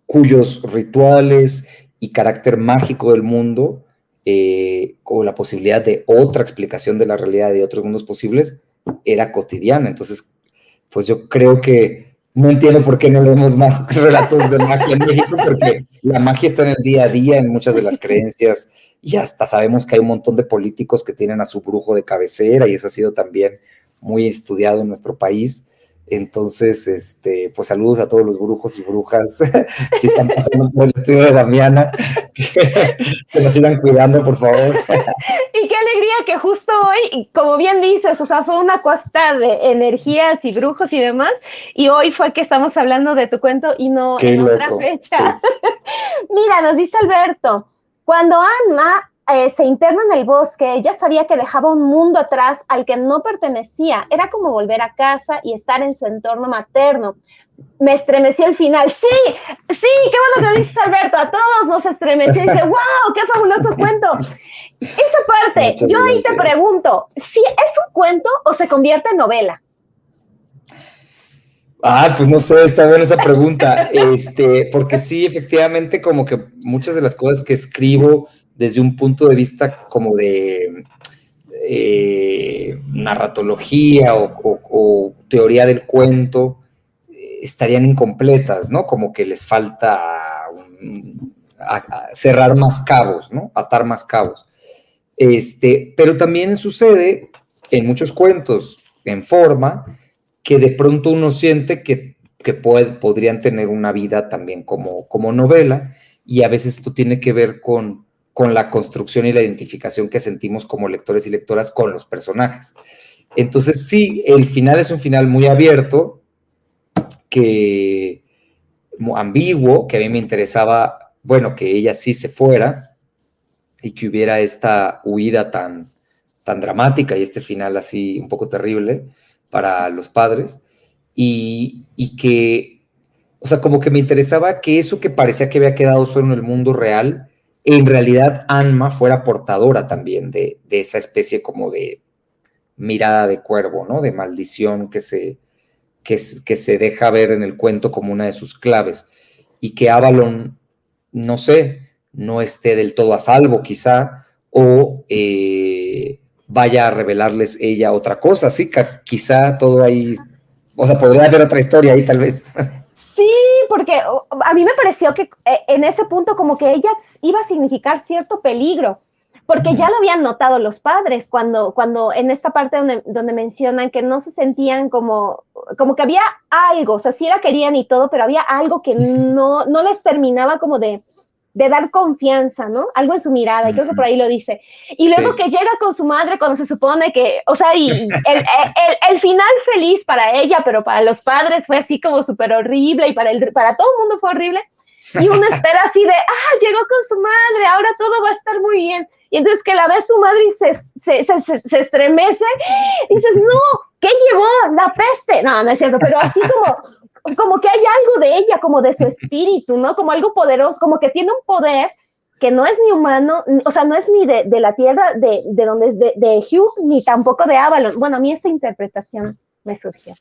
cuyos rituales y carácter mágico del mundo, o la posibilidad de otra explicación de la realidad de otros mundos posibles, era cotidiana. Entonces, pues yo creo que no entiendo por qué no leemos más relatos de magia en México, porque la magia está en el día a día, en muchas de las creencias, y hasta sabemos que hay un montón de políticos que tienen a su brujo de cabecera, y eso ha sido también muy estudiado en nuestro país. Entonces, pues saludos a todos los brujos y brujas, si están pasando por el estudio de Damiana, que nos sigan cuidando, por favor. Y qué alegría que justo hoy, como bien dices, o sea, fue una costa de energías y brujos y demás, y hoy fue que estamos hablando de tu cuento y no qué en loco. Otra fecha. Sí. Mira, nos dice Alberto, cuando Anma se interna en el bosque, ella sabía que dejaba un mundo atrás al que no pertenecía. Era como volver a casa y estar en su entorno materno. Me estremeció el final. Sí, qué bueno que dices, Alberto. A todos nos estremeció y dice, wow, qué fabuloso cuento. Esa parte, yo ahí te pregunto, ¿si es un cuento o se convierte en novela? Pues no sé, está buena esa pregunta, porque sí, efectivamente, como que muchas de las cosas que escribo desde un punto de vista como de narratología o teoría del cuento, estarían incompletas, ¿no? Como que les falta cerrar más cabos, ¿no? Atar más cabos. Pero también sucede en muchos cuentos en forma que de pronto uno siente que podrían tener una vida también como novela, y a veces esto tiene que ver con la construcción y la identificación que sentimos como lectores y lectoras con los personajes. Entonces sí, el final es un final muy abierto, muy ambiguo, que a mí me interesaba, bueno, que ella sí se fuera y que hubiera esta huida tan dramática y este final así un poco terrible para los padres, y que, o sea, como que me interesaba que eso que parecía que había quedado solo en el mundo real, en realidad Anma fuera portadora también de esa especie como de mirada de cuervo, ¿no? De maldición que se deja ver en el cuento como una de sus claves, y que Avalon, no sé, no esté del todo a salvo quizá, o vaya a revelarles ella otra cosa, sí, quizá todo ahí, o sea, podría haber otra historia ahí tal vez. Sí, porque a mí me pareció que en ese punto como que ella iba a significar cierto peligro, porque ya lo habían notado los padres cuando en esta parte donde mencionan que no se sentían como que había algo, o sea, sí la querían y todo, pero había algo que no les terminaba como de dar confianza, ¿no? Algo en su mirada, y creo que por ahí lo dice. Y luego que llega con su madre cuando se supone que, o sea, y el final feliz para ella, pero para los padres fue así como súper horrible, y para todo el mundo fue horrible. Y uno espera así de, llegó con su madre, ahora todo va a estar muy bien. Y entonces que la ve su madre y se estremece, y dices, no, ¿qué llevó? La peste. No es cierto, pero así como que hay algo de ella, como de su espíritu, ¿no? Como algo poderoso, como que tiene un poder que no es ni humano, o sea, no es ni de la tierra de donde es de Hugh, ni tampoco de Avalon. Bueno, a mí esta interpretación me surgió.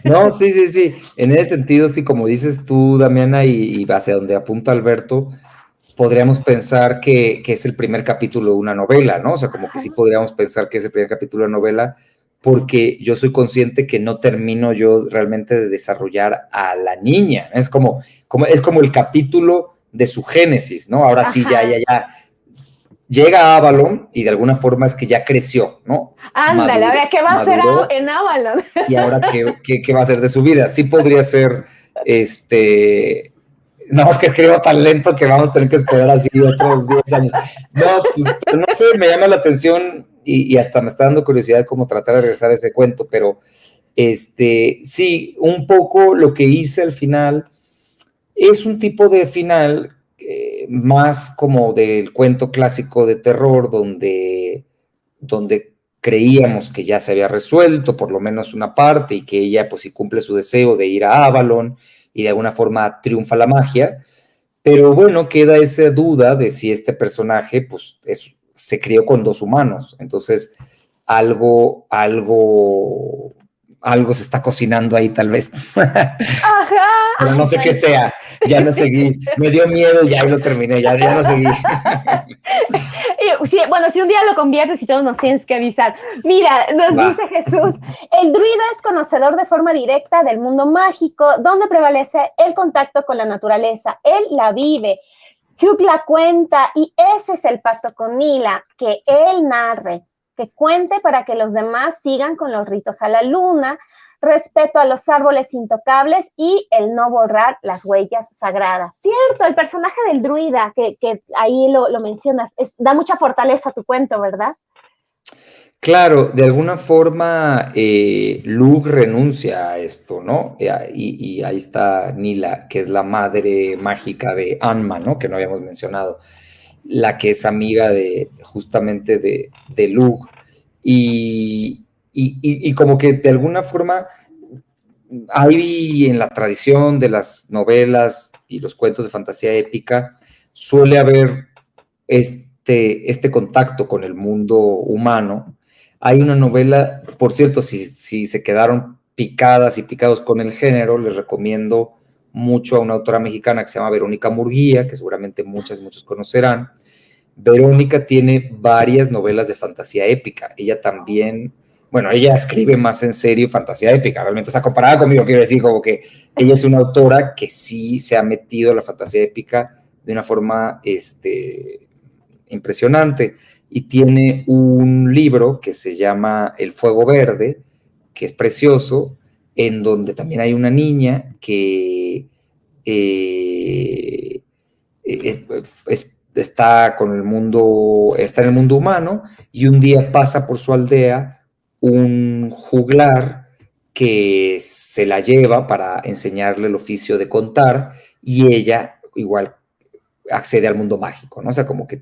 No, sí. En ese sentido, sí, como dices tú, Damiana, y hacia donde apunta Alberto, podríamos pensar que es el primer capítulo de una novela, ¿no? O sea, como que sí podríamos pensar que es el primer capítulo de una novela, porque yo soy consciente que no termino yo realmente de desarrollar a la niña. Es como el capítulo de su génesis, ¿no? Ahora sí, ya llega a Avalon y de alguna forma es que ya creció, ¿no? Ándale, ahora ¿qué va a hacer en Avalon? Y ahora ¿qué va a hacer de su vida? Sí podría ser, no, es que escribo tan lento que vamos a tener que esperar así otros 10 años. No, pues no sé, me llama la atención y hasta me está dando curiosidad cómo tratar de regresar a ese cuento, pero sí, un poco lo que hice al final es un tipo de final más como del cuento clásico de terror, donde creíamos que ya se había resuelto, por lo menos una parte, y que ella pues sí cumple su deseo de ir a Avalon y de alguna forma triunfa la magia, pero bueno, queda esa duda de si este personaje pues se crió con 2 humanos, entonces algo se está cocinando ahí tal vez. Ajá. Pero no sé qué sea, ya lo seguí, me dio miedo y ya lo terminé, ya lo seguí. Sí, bueno, si un día lo conviertes y todos nos tienes que avisar. Mira, nos dice Jesús, el druida es conocedor de forma directa del mundo mágico, donde prevalece el contacto con la naturaleza. Él la vive, Hugh la cuenta, y ese es el pacto con Nila, que él narre, que cuente para que los demás sigan con los ritos a la luna, respeto a los árboles intocables y el no borrar las huellas sagradas. Cierto, el personaje del druida, que ahí lo mencionas, da mucha fortaleza a tu cuento, ¿verdad? Claro, de alguna forma Luke renuncia a esto, ¿no? Y ahí está Nila, que es la madre mágica de Anma, ¿no? Que no habíamos mencionado, la que es amiga justamente de Luke. Y como que de alguna forma hay en la tradición de las novelas y los cuentos de fantasía épica, suele haber este contacto con el mundo humano. Hay una novela, por cierto, si se quedaron picadas y picados con el género, les recomiendo mucho a una autora mexicana que se llama Verónica Murguía, que seguramente muchos conocerán. Verónica tiene varias novelas de fantasía épica. Ella también, bueno, ella escribe más en serio fantasía épica. Realmente, o sea, comparada conmigo, quiero decir, como que ella es una autora que sí se ha metido a la fantasía épica de una forma impresionante. Y tiene un libro que se llama El Fuego Verde, que es precioso, en donde también hay una niña que está en el mundo humano, y un día pasa por su aldea un juglar que se la lleva para enseñarle el oficio de contar, y ella igual accede al mundo mágico, ¿no? O sea, como que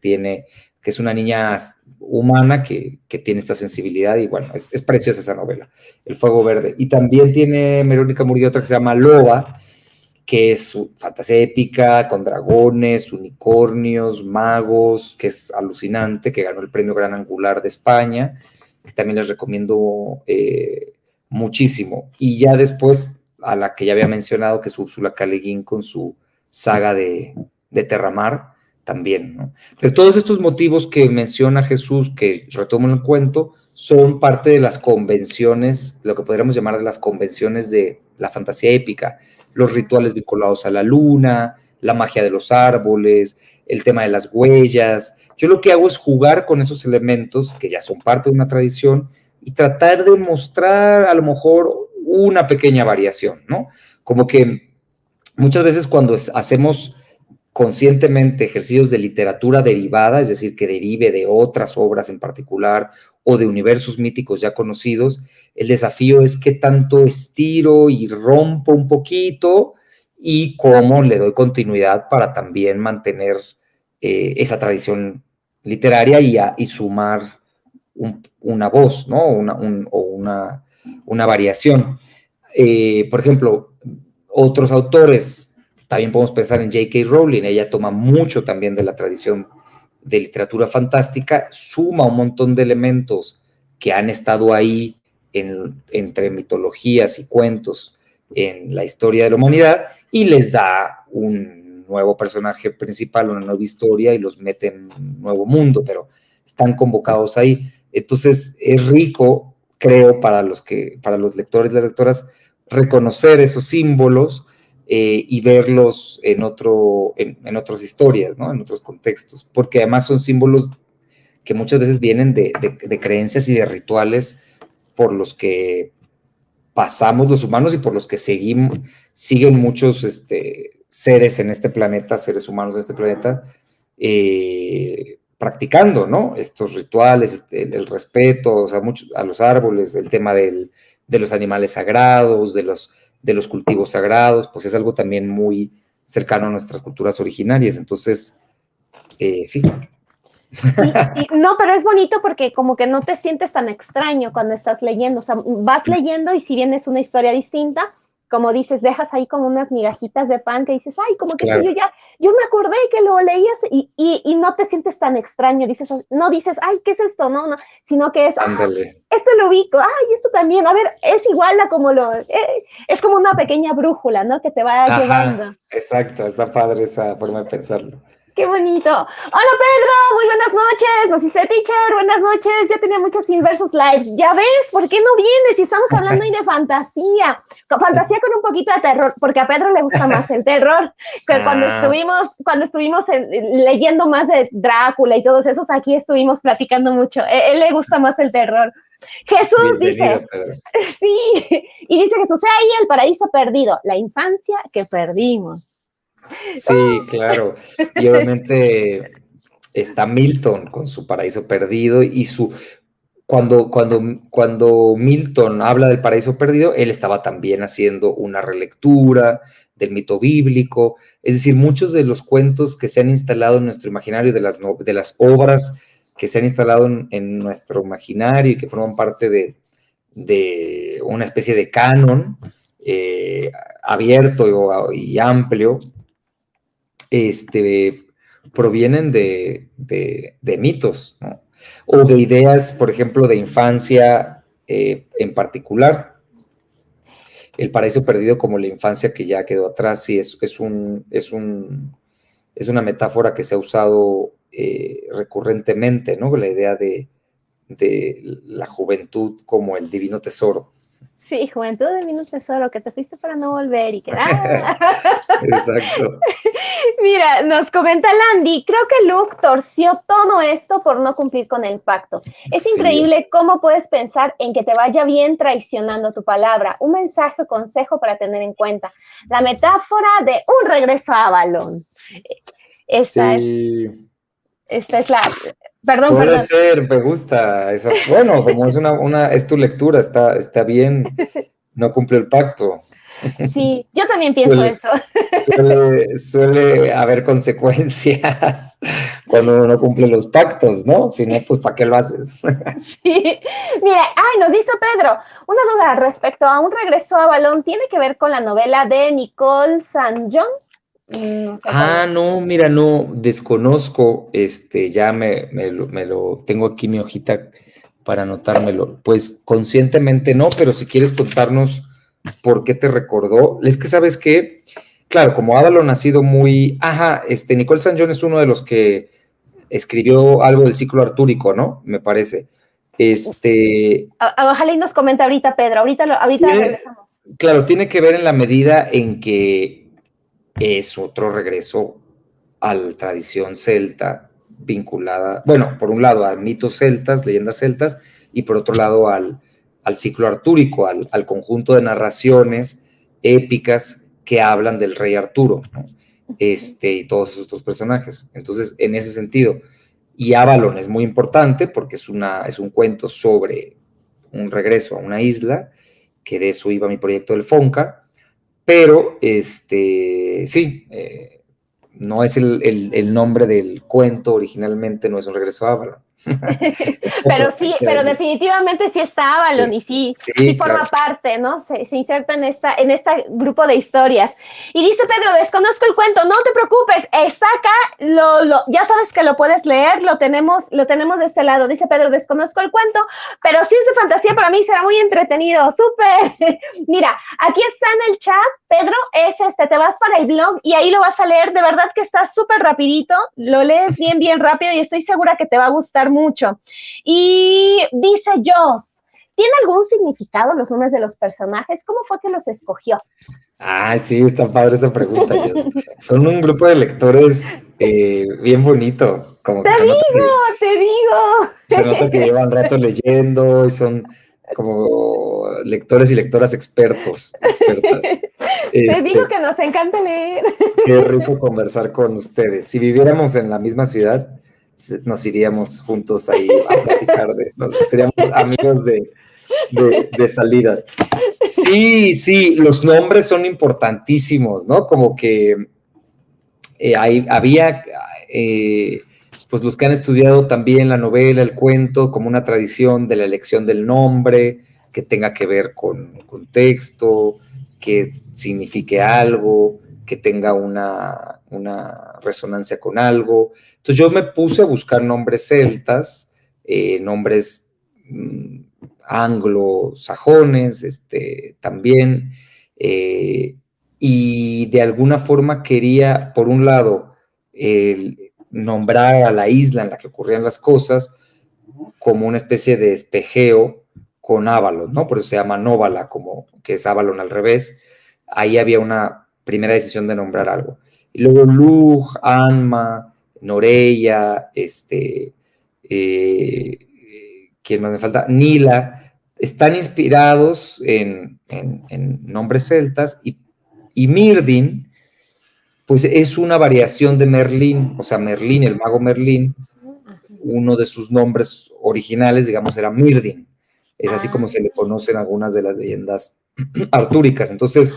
es una niña humana que tiene esta sensibilidad, y bueno, es preciosa esa novela, El Fuego Verde. Y también tiene Verónica Murillo otra que se llama Loba, que es su fantasía épica con dragones, unicornios, magos, que es alucinante, que ganó el premio Gran Angular de España, que también les recomiendo muchísimo. Y ya después, a la que ya había mencionado, que es Úrsula K. Le Guin con su saga de Terramar, también, ¿no? Pero todos estos motivos que menciona Jesús, que retomo en el cuento, son parte de las convenciones, lo que podríamos llamar de las convenciones de la fantasía épica, los rituales vinculados a la luna, la magia de los árboles, el tema de las huellas. Yo lo que hago es jugar con esos elementos que ya son parte de una tradición y tratar de mostrar a lo mejor una pequeña variación, ¿no? Como que muchas veces cuando hacemos conscientemente ejercicios de literatura derivada, es decir, que derive de otras obras en particular o de universos míticos ya conocidos, el desafío es qué tanto estiro y rompo un poquito y cómo le doy continuidad para también mantener esa tradición literaria y sumar una voz, ¿no? Una variación. Por ejemplo, otros autores, también podemos pensar en J.K. Rowling, ella toma mucho también de la tradición de literatura fantástica, suma un montón de elementos que han estado ahí entre mitologías y cuentos en la historia de la humanidad y les da un nuevo personaje principal, una nueva historia y los mete en un nuevo mundo, pero están convocados ahí. Entonces es rico, creo, para los lectores y las lectoras, reconocer esos símbolos y verlos en otras historias, ¿no? En otros contextos, porque además son símbolos que muchas veces vienen de creencias y de rituales por los que pasamos los humanos y por los que siguen muchos seres en este planeta, seres humanos en este planeta, practicando, ¿no? Estos rituales, el respeto, o sea, a los árboles, el tema de los animales sagrados, de los cultivos sagrados, pues es algo también muy cercano a nuestras culturas originarias. Entonces, sí. No, pero es bonito porque como que no te sientes tan extraño cuando estás leyendo, o sea, vas leyendo y si bien es una historia distinta, como dices, dejas ahí como unas migajitas de pan que dices, ay, como que claro, yo me acordé que lo leías y no te sientes tan extraño, no dices, ay, ¿qué es esto? No, sino que es, esto lo ubico, ay, esto también, a ver, es igual a como es como una pequeña brújula, ¿no? Que te va llevando. Exacto, está padre esa forma de pensarlo. ¡Qué bonito! Hola Pedro, muy buenas noches, nos dice teacher, buenas noches, ya tenía muchos Inversos Lives, ya ves, ¿por qué no vienes? Si estamos hablando ahí de fantasía con un poquito de terror, porque a Pedro le gusta más el terror, que cuando estuvimos leyendo más de Drácula y todos esos, aquí estuvimos platicando mucho, él le gusta más el terror. Jesús dice, sí, y dice Jesús, ahí el paraíso perdido, la infancia que perdimos. Sí, claro. Y obviamente está Milton con su Paraíso Perdido y cuando Milton habla del Paraíso Perdido, él estaba también haciendo una relectura del mito bíblico. Es decir, muchos de los cuentos que se han instalado en nuestro imaginario, de las obras que se han instalado en nuestro imaginario y que forman parte de una especie de canon abierto y amplio, provienen de mitos, ¿no? O de ideas, por ejemplo, de infancia en particular. El paraíso perdido como la infancia que ya quedó atrás, sí, es una metáfora que se ha usado recurrentemente, ¿no? La idea de la juventud como el divino tesoro. Sí, juventud de divino tesoro, que te fuiste para no volver y que... Exacto. Mira, nos comenta Landy, creo que Luke torció todo esto por no cumplir con el pacto. Es increíble cómo puedes pensar en que te vaya bien traicionando tu palabra. Un mensaje o consejo para tener en cuenta. La metáfora de un regreso a Avalon. Esta es la... Perdón. Puede ser, me gusta. Bueno, como es tu lectura, está bien, no cumple el pacto. Sí, yo también pienso eso. Suele haber consecuencias cuando uno no cumple los pactos, ¿no? Si no, pues ¿para qué lo haces? Sí. Mira, nos dice Pedro, una duda respecto a un regreso a Avalon, ¿tiene que ver con la novela de Nicole St. John? No, mira, no, desconozco, ya me lo tengo aquí mi hojita para anotármelo. Pues conscientemente no, pero si quieres contarnos por qué te recordó, es que sabes que, claro, como Avalon ha sido muy, Nicole St. John es uno de los que escribió algo del ciclo artúrico, ¿no? Me parece. Ojalá y nos comenta ahorita, Pedro, ahorita regresamos. Claro, tiene que ver en la medida en que es otro regreso a la tradición celta vinculada, bueno, por un lado a mitos celtas, leyendas celtas, y por otro lado al ciclo artúrico, al conjunto de narraciones épicas que hablan del rey Arturo, ¿no? Y todos esos otros personajes. Entonces, en ese sentido, y Avalon es muy importante porque es un cuento sobre un regreso a una isla, que de eso iba mi proyecto del Fonca, pero no es el nombre del cuento originalmente, no es un regreso a Avalon. Pero sí, pero definitivamente sí está Avalon, sí, y sí forma parte, ¿no? Se inserta en este grupo de historias. Y dice Pedro, desconozco el cuento, no te preocupes, está acá, ya sabes que lo puedes leer, lo tenemos de este lado. Dice Pedro, desconozco el cuento, pero si es de fantasía para mí será muy entretenido, súper. Mira, aquí está en el chat, Pedro, te vas para el blog y ahí lo vas a leer, de verdad que está súper rapidito, lo lees bien rápido y estoy segura que te va a gustar mucho. Y dice Joss, ¿tiene algún significado los nombres de los personajes? ¿Cómo fue que los escogió? Ah, sí, está padre esa pregunta, Joss. Son un grupo de lectores bien bonito. Como que te digo. Se nota que llevan rato leyendo y son como lectores y lectoras expertas. Te digo que nos encanta leer. Qué rico conversar con ustedes. Si viviéramos en la misma ciudad, nos iríamos juntos ahí a platicar, seríamos amigos de salidas. Sí, los nombres son importantísimos, ¿no? Como que había, pues los que han estudiado también la novela, el cuento, como una tradición de la elección del nombre, que tenga que ver con contexto, que signifique algo, que tenga una resonancia con algo. Entonces yo me puse a buscar nombres celtas, nombres anglosajones, también, y de alguna forma quería, por un lado, nombrar a la isla en la que ocurrían las cosas como una especie de espejeo con Avalon, ¿no? Por eso se llama Nóvala, como que es Avalon al revés. Ahí había una primera decisión de nombrar algo. Y luego Lug, Anma, Noreia, ¿quién más me falta? Nila, están inspirados en nombres celtas y Myrdin, pues es una variación de Merlín, o sea, Merlín, el mago Merlín, uno de sus nombres originales, digamos, era Myrdin. Es así como se le conocen algunas de las leyendas artúricas. Entonces,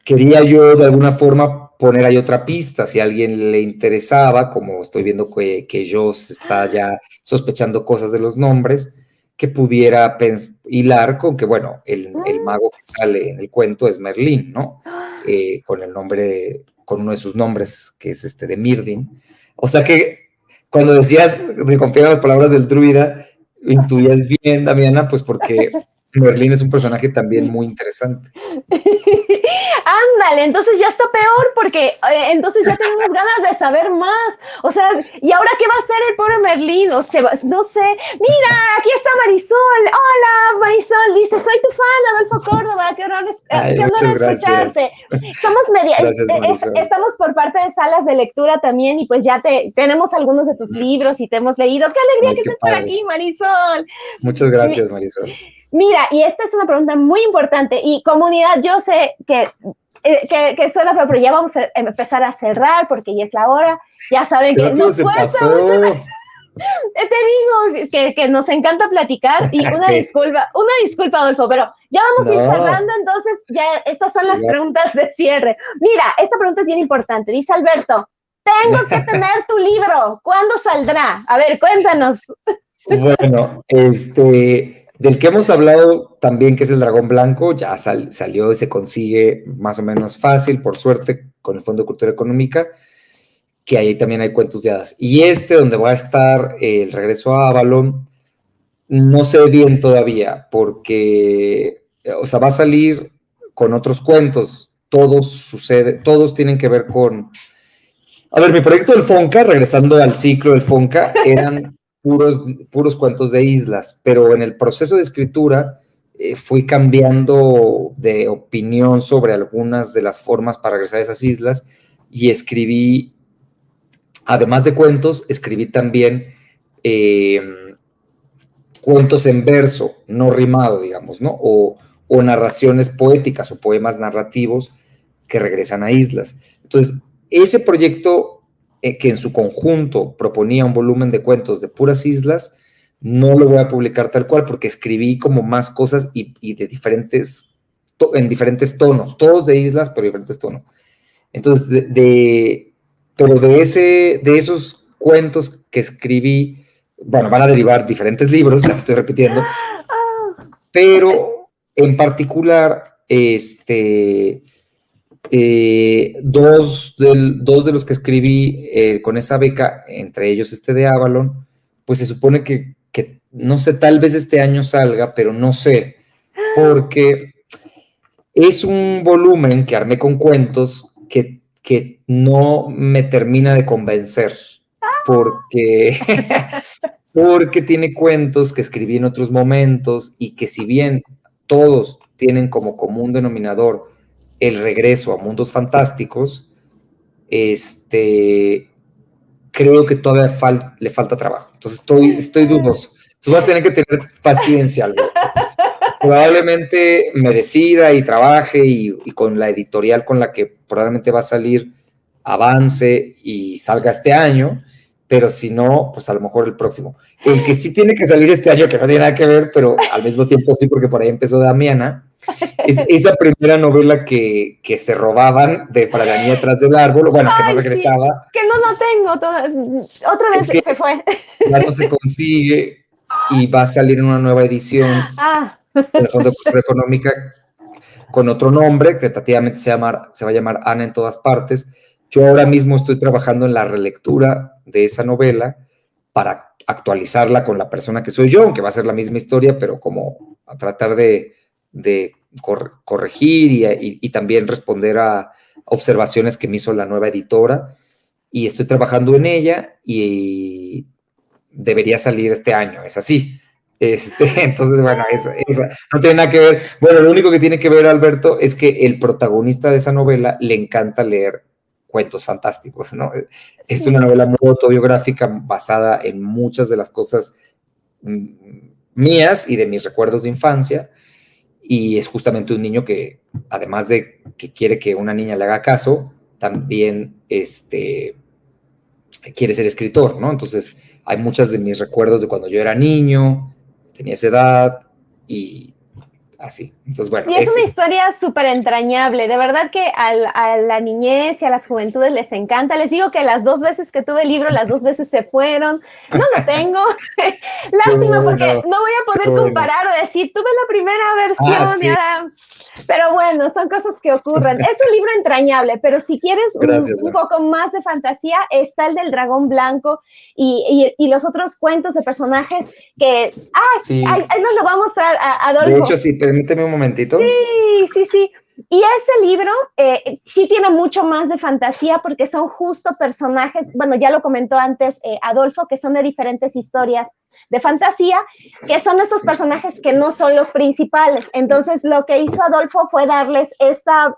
quería yo de alguna forma poner ahí otra pista, si a alguien le interesaba, como estoy viendo que Joss está ya sospechando cosas de los nombres, que pudiera hilar con que, bueno, el mago que sale en el cuento es Merlín, ¿no? Con el nombre, con uno de sus nombres, que es de Myrdin. O sea que cuando decías, de confiar en las palabras del druida, intuías bien, Damiana, pues porque Merlín es un personaje también muy interesante. Ándale, entonces ya está peor porque entonces ya tenemos ganas de saber más. O sea, ¿y ahora qué va a hacer el pobre Merlín? O sea, no sé. Mira, aquí está Marisol. Hola, Marisol. Dice, soy tu fan, Adolfo Córdoba. Qué honor, escucharte. Somos estamos por parte de salas de lectura también y pues ya tenemos algunos de tus libros y te hemos leído. Qué alegría que estés por aquí, Marisol. Muchas gracias, Marisol. Mira, y esta es una pregunta muy importante y comunidad, yo sé que suena, pero ya vamos a empezar a cerrar porque ya es la hora, ya saben que nos cuesta mucho. Te digo que nos encanta platicar y una disculpa, Adolfo, pero ya vamos a ir cerrando, entonces ya estas son las preguntas de cierre. Mira, esta pregunta es bien importante, dice Alberto, tengo que tener tu libro, ¿cuándo saldrá? A ver, cuéntanos. Bueno, del que hemos hablado también, que es el Dragón Blanco, ya salió y se consigue más o menos fácil, por suerte, con el Fondo de Cultura Económica, que ahí también hay cuentos de hadas. Y donde va a estar el regreso a Avalon, no sé bien todavía, porque, o sea, va a salir con otros cuentos, todos tienen que ver con... A ver, mi proyecto del Fonca, regresando al ciclo del Fonca, eran... puros cuentos de islas, pero en el proceso de escritura fui cambiando de opinión sobre algunas de las formas para regresar a esas islas y escribí, además de cuentos, escribí también cuentos en verso, no rimado, digamos, ¿no? O narraciones poéticas o poemas narrativos que regresan a islas. Entonces, ese proyecto que en su conjunto proponía un volumen de cuentos de puras islas, no lo voy a publicar tal cual porque escribí como más cosas y de en diferentes tonos, todos de islas, pero diferentes tonos. Entonces, pero de esos cuentos que escribí, bueno, van a derivar diferentes libros, ya me estoy repitiendo, pero en particular, dos de los que escribí con esa beca, entre ellos de Avalon, pues se supone que no sé, tal vez este año salga, pero no sé, porque es un volumen que armé con cuentos que no me termina de convencer, porque tiene cuentos que escribí en otros momentos y que si bien todos tienen como común denominador el regreso a mundos fantásticos, creo que todavía le falta trabajo. Entonces estoy dudoso. Tú vas a tener que tener paciencia, Alberto. Probablemente me decida y trabaje y con la editorial con la que probablemente va a salir, avance y salga este año, pero si no, pues a lo mejor el próximo. El que sí tiene que salir este año, que no tiene nada que ver, pero al mismo tiempo sí, porque por ahí empezó Damiana, es esa primera novela que se robaban de Para la niña atrás del árbol, bueno, que no regresaba. Sí, que no tengo, otra vez se fue. Ya no se consigue y va a salir en una nueva edición del Fondo de Cultura Económica con otro nombre, que tentativamente se va a llamar Ana en todas partes. Yo ahora mismo estoy trabajando en la relectura de esa novela para actualizarla con la persona que soy yo, aunque va a ser la misma historia, pero como a tratar de corregir y también responder a observaciones que me hizo la nueva editora, y estoy trabajando en ella y debería salir este año, es así. Entonces, bueno, no tiene nada que ver. Bueno, lo único que tiene que ver, Alberto, es que el protagonista de esa novela le encanta leer cuentos fantásticos, ¿no? Es una novela muy autobiográfica basada en muchas de las cosas mías y de mis recuerdos de infancia, y es justamente un niño que, además de que quiere que una niña le haga caso, también quiere ser escritor, ¿no? Entonces, hay muchos de mis recuerdos de cuando yo era niño, tenía esa edad y así. Entonces, bueno. Y es una historia súper entrañable. De verdad que a la niñez y a las juventudes les encanta. Les digo que las 2 veces que tuve el libro, las 2 veces se fueron. No lo tengo. Lástima, porque no voy a poder comparar o decir, tuve la primera versión y ahora... Pero bueno, son cosas que ocurren. Es un libro entrañable, pero si quieres un poco más de fantasía, está el del dragón blanco y los otros cuentos de personajes que... ahí nos lo va a mostrar Adolfo. De hecho, sí, permíteme un momentito. Sí. Y ese libro sí tiene mucho más de fantasía porque son justo personajes, bueno, ya lo comentó antes Adolfo, que son de diferentes historias de fantasía, que son estos personajes que no son los principales. Entonces, lo que hizo Adolfo fue darles esta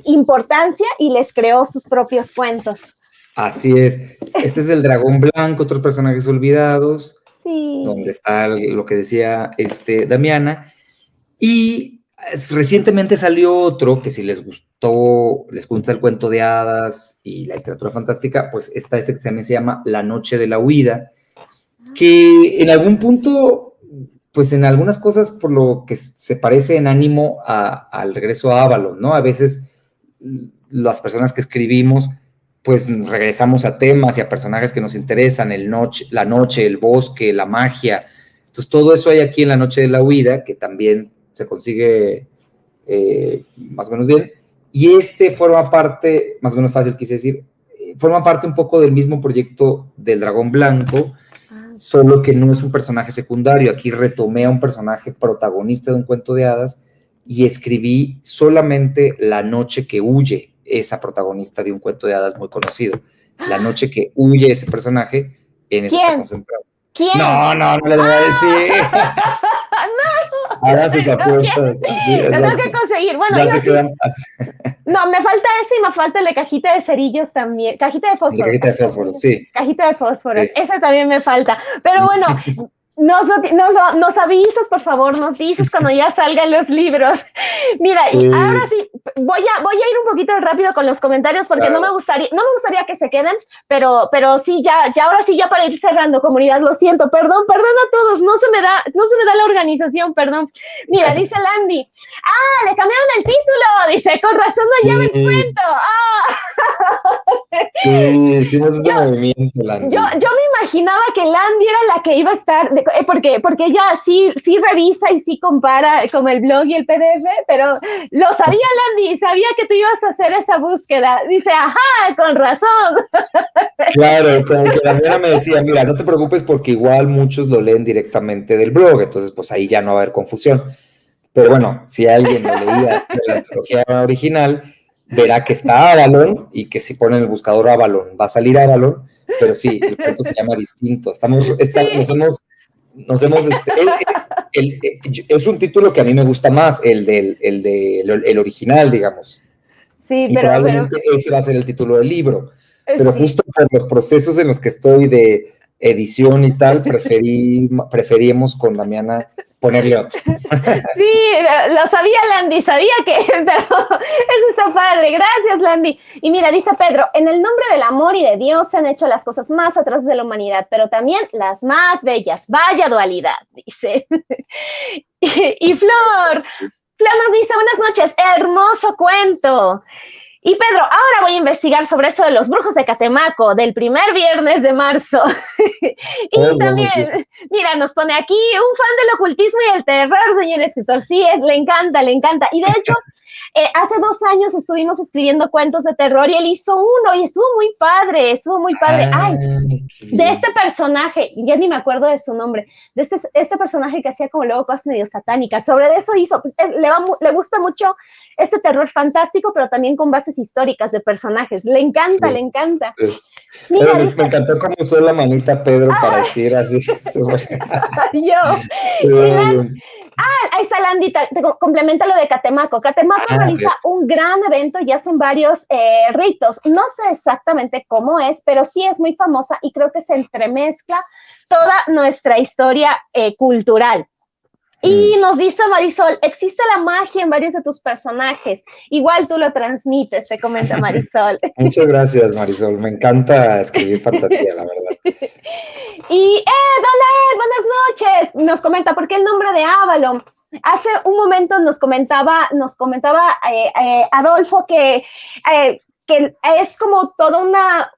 importancia y les creó sus propios cuentos. Así es. Este es el dragón blanco, otros personajes olvidados, donde está lo que decía Damiana. Y recientemente salió otro que si les gusta el cuento de hadas y la literatura fantástica, pues está que también se llama La noche de la huida, que en algún punto, pues en algunas cosas por lo que se parece en ánimo al regreso a Avalon, ¿no? A veces las personas que escribimos, pues regresamos a temas y a personajes que nos interesan, la noche, el bosque, la magia. Entonces todo eso hay aquí en La noche de la huida, que también se consigue más o menos bien, y forma parte, más o menos fácil quise decir, forma parte un poco del mismo proyecto del dragón blanco, solo que no es un personaje secundario. Aquí retomé a un personaje protagonista de un cuento de hadas y escribí solamente la noche que huye esa protagonista de un cuento de hadas muy conocido. La noche que huye ese personaje, en eso está concentrado. ¿Quién? No le voy a decir. Haga sus apuestas. Tengo que conseguir. Bueno, no, me falta ese y me falta el de cajita de cerillos también. Cajita de fósforo. Cajita de fósforo, sí. Cajita de fósforo. Sí. Ese también me falta. Pero bueno, nos avisas, por favor, nos dices cuando ya salgan los libros. Mira, y ahora sí, voy a ir un poquito rápido con los comentarios porque Claro. no me gustaría que se queden, pero sí, ya ahora sí, ya para ir cerrando, comunidad, lo siento, perdón a todos, no se me da la organización, perdón. Mira, dice Landy, le cambiaron el título, dice, con razón no llama el cuento. Sí, sí, ese movimiento, Landy. Yo me imaginaba que Landy era la que iba a estar, porque ella sí revisa y sí compara como el blog y el PDF, pero lo sabía Landy, sabía que tú ibas a hacer esa búsqueda. Dice, ajá, con razón. Claro, como que Damiana me decía, mira, no te preocupes porque igual muchos lo leen directamente del blog, entonces pues ahí ya no va a haber confusión. Pero bueno, si alguien lo leía de la antología original, verá que está Avalon y que si pone en el buscador Avalon va a salir Avalon, pero sí, el cuento se llama distinto. Es un título que a mí me gusta más, el original, digamos. Sí, y probablemente ese va a ser el título del libro. Pero sí. Justo por los procesos en los que estoy de edición y tal, preferimos con Damiana ponerle otro. Sí, lo sabía Landy, sabía que, pero eso está padre, gracias Landy. Y mira, dice Pedro, en el nombre del amor y de Dios se han hecho las cosas más atroces de la humanidad, pero también las más bellas, vaya dualidad, dice. y Flor nos dice, buenas noches, hermoso cuento. Y Pedro, ahora voy a investigar sobre eso de los brujos de Catemaco, del primer viernes de marzo. Y también, mira, nos pone aquí un fan del ocultismo y el terror, señor escritor. Sí, le encanta. Y de hecho, hace 2 años estuvimos escribiendo cuentos de terror y él hizo uno y estuvo muy padre. Ay, de este personaje, ya ni me acuerdo de su nombre, de este personaje que hacía como luego cosas medio satánicas. Sobre eso hizo, pues, le gusta mucho este terror fantástico, pero también con bases históricas de personajes. Le encanta. Sí. Mira, me encantó cómo usó la manita Pedro para decir así. Ahí está Landy, complementa lo de Catemaco. Catemaco realiza un gran evento y hacen varios ritos. No sé exactamente cómo es, pero sí es muy famosa y creo que se entremezcla toda nuestra historia cultural. Y nos dice Marisol, existe la magia en varios de tus personajes. Igual tú lo transmites, te comenta Marisol. Muchas gracias, Marisol. Me encanta escribir fantasía, la verdad. Y hola Ed, buenas noches. Nos comenta, ¿por qué el nombre de Avalon? Hace un momento nos comentaba Adolfo que es como toda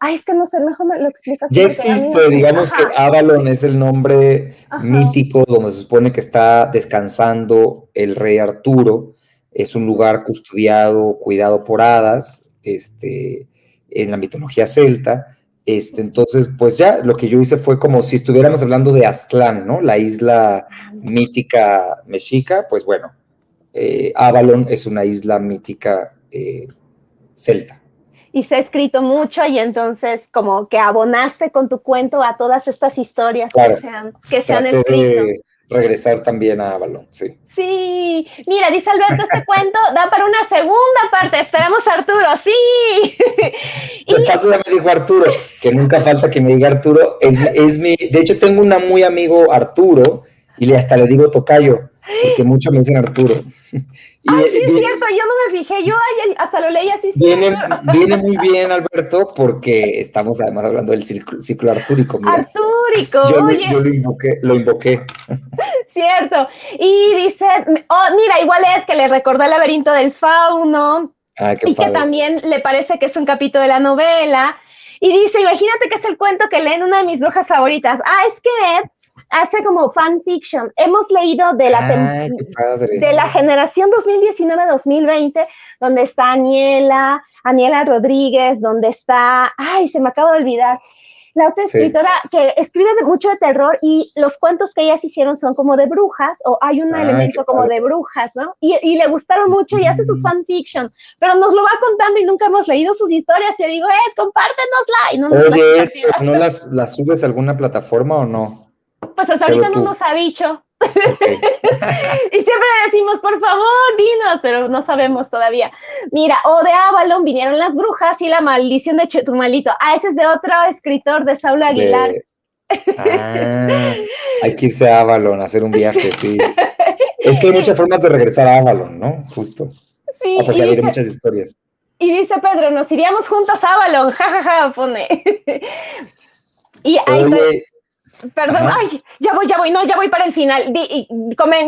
es que no sé, mejor me lo explicas. Ya existe, digamos que Avalon es el nombre mítico donde se supone que está descansando el rey Arturo. Es un lugar custodiado, cuidado por hadas, en la mitología celta. Entonces, pues ya lo que yo hice fue como si estuviéramos hablando de Aztlán, ¿no? La isla mítica mexica, pues bueno, Avalon es una isla mítica celta. Y se ha escrito mucho y entonces como que abonaste con tu cuento a todas estas historias que se han escrito. Regresar también a Avalon, sí. Sí, mira, dice Alberto, este cuento da para una segunda parte, esperamos a Arturo, sí. De paso ya me dijo Arturo, que nunca falta que me diga Arturo, de hecho tengo un muy amigo Arturo, y hasta le digo tocayo, porque muchos me dicen Arturo. Ay, sí, es cierto, yo no me fijé, yo hasta lo leí así. Viene muy bien, Alberto, porque estamos además hablando del ciclo artúrico. Mira. Artúrico, yo lo invoqué. Cierto, y dice, mira, igual Ed, que le recordó el laberinto del fauno, y que también le parece que es un capítulo de la novela, y dice, imagínate que es el cuento que leen una de mis brujas favoritas. Es que Ed hace como fanfiction. Hemos leído de la generación 2019-2020, donde está Aniela Rodríguez, donde está, se me acaba de olvidar, la otra escritora que escribe mucho de terror y los cuentos que ellas hicieron son como de brujas, o hay un elemento como de brujas, ¿no? Y le gustaron mucho y hace sus fanfictions, pero nos lo va contando y nunca hemos leído sus historias. Y le digo, compártenosla. Y no nos Oye, ¿no las subes a alguna plataforma o no? Pues hasta ahorita no nos ha dicho. Okay. Y siempre decimos, por favor, dinos, pero no sabemos todavía. Mira, de Avalon vinieron las brujas y la maldición de Chetumalito. Ese es de otro escritor, de Saulo Aguilar. Hay que irse a Avalon a hacer un viaje, sí. Es que hay muchas formas de regresar a Avalon, ¿no? Justo. Sí, Porque hay muchas historias. Y dice Pedro, nos iríamos juntos a Avalon, jajaja, pone. Y ahí perdón, ajá. Ay, ya voy para el final.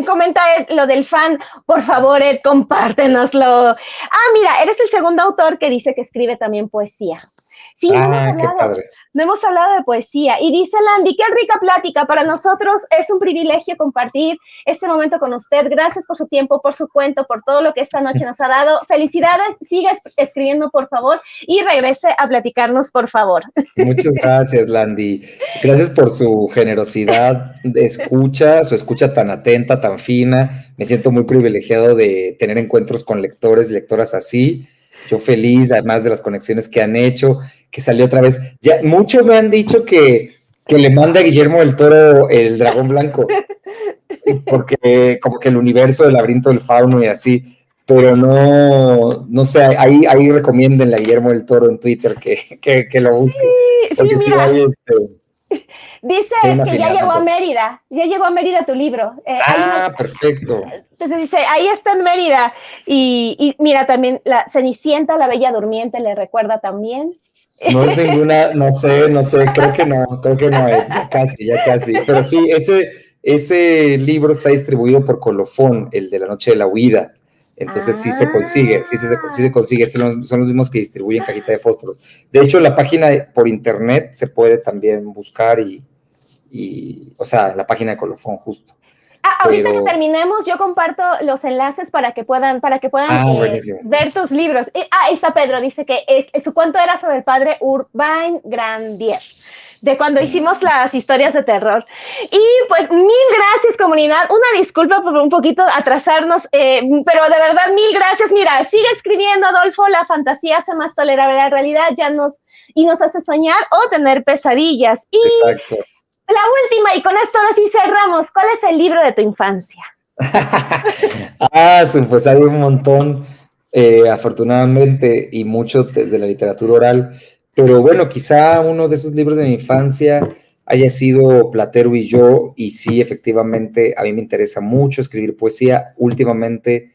Comenta Ed lo del fan, por favor, Ed, compártenoslo. Mira, eres el segundo autor que dice que escribe también poesía. Sí, no hemos hablado de poesía. Y dice Landy, qué rica plática. Para nosotros es un privilegio compartir este momento con usted. Gracias por su tiempo, por su cuento, por todo lo que esta noche nos ha dado. Felicidades, siga escribiendo, por favor, y regrese a platicarnos, por favor. Muchas gracias, Landy. Gracias por su generosidad de escucha, su escucha tan atenta, tan fina. Me siento muy privilegiado de tener encuentros con lectores y lectoras así. Yo feliz, además de las conexiones que han hecho, que salió otra vez. Ya muchos me han dicho que le manda a Guillermo del Toro el dragón blanco, porque como que el universo del laberinto del fauno y así, pero no sé, ahí recomiéndenle a Guillermo del Toro en Twitter que lo busque. Porque sí, mira. Dice que ya llegó a Mérida tu libro. Perfecto. Entonces dice, ahí está en Mérida. Y mira, también la Cenicienta, la Bella Durmiente, le recuerda también. No es ninguna, no sé, creo que no, ya casi. Pero sí, ese libro está distribuido por Colofón, el de La Noche de la Huida. Entonces sí se consigue, son los mismos que distribuyen Cajita de Fósforos. De hecho, la página por internet se puede también buscar o sea, la página de Colofón justo. Ahorita que terminemos, yo comparto los enlaces para que puedan ver tus libros. Ahí está Pedro, dice que su cuento era sobre el padre Urbain Grandier, de cuando hicimos las historias de terror. Y pues mil gracias, comunidad. Una disculpa por un poquito atrasarnos, pero de verdad mil gracias. Mira, sigue escribiendo, Adolfo, la fantasía hace más tolerable la realidad y nos hace soñar o tener pesadillas. Exacto. La última, y con esto ahora sí cerramos. ¿Cuál es el libro de tu infancia? Pues hay un montón, afortunadamente, y mucho desde la literatura oral. Pero bueno, quizá uno de esos libros de mi infancia haya sido Platero y yo, y sí, efectivamente, a mí me interesa mucho escribir poesía. Últimamente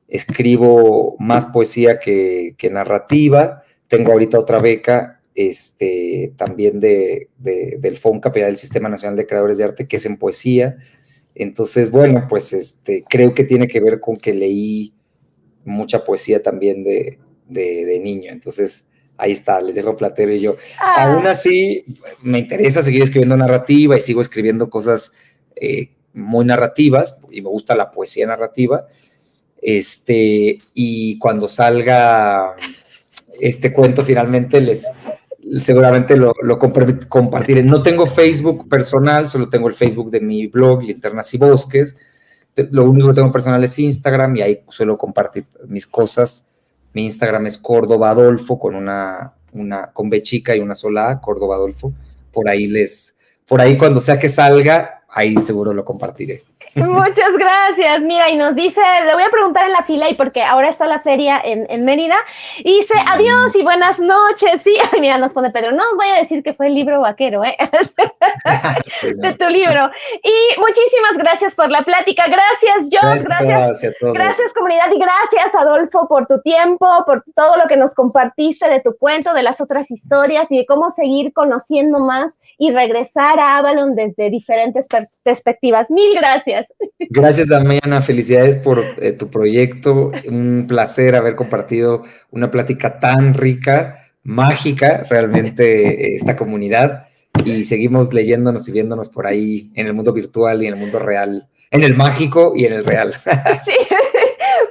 escribo más poesía que narrativa. Tengo ahorita otra beca, también del FONCAP, del Sistema Nacional de Creadores de Arte, que es en poesía. Entonces, bueno, pues creo que tiene que ver con que leí mucha poesía también de niño. Entonces, ahí está, les dejo Platero y yo. Aún así, me interesa seguir escribiendo narrativa y sigo escribiendo cosas muy narrativas, y me gusta la poesía narrativa. Y cuando salga este cuento, finalmente seguramente lo compartiré. No tengo Facebook personal, solo tengo el Facebook de mi blog, Linternas y Bosques. Lo único que tengo personal es Instagram, y ahí suelo compartir mis cosas. Mi Instagram es Córdoba Adolfo, con B chica y una sola A, Córdoba Adolfo. Por ahí cuando sea que salga, ahí seguro lo compartiré. Muchas gracias. Mira, y nos dice, le voy a preguntar en la fila, y porque ahora está la feria en Mérida, y dice, adiós y buenas noches. Sí, ay, mira, nos pone Pedro, no os voy a decir que fue el libro vaquero, de tu libro. Y muchísimas gracias por la plática. Gracias, John. Gracias, comunidad, y gracias, Adolfo, por tu tiempo, por todo lo que nos compartiste de tu cuento, de las otras historias, y de cómo seguir conociendo más y regresar a Avalon desde diferentes perspectivas. Mil gracias. Gracias, Damiana, felicidades por tu proyecto, un placer haber compartido una plática tan rica, mágica, realmente, esta comunidad, y seguimos leyéndonos y viéndonos por ahí en el mundo virtual y en el mundo real, en el mágico y en el real. Sí.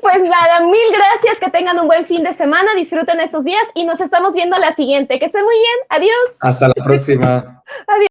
Pues nada, mil gracias, que tengan un buen fin de semana, disfruten estos días y nos estamos viendo la siguiente. Que estén muy bien, adiós. Hasta la próxima. Adiós.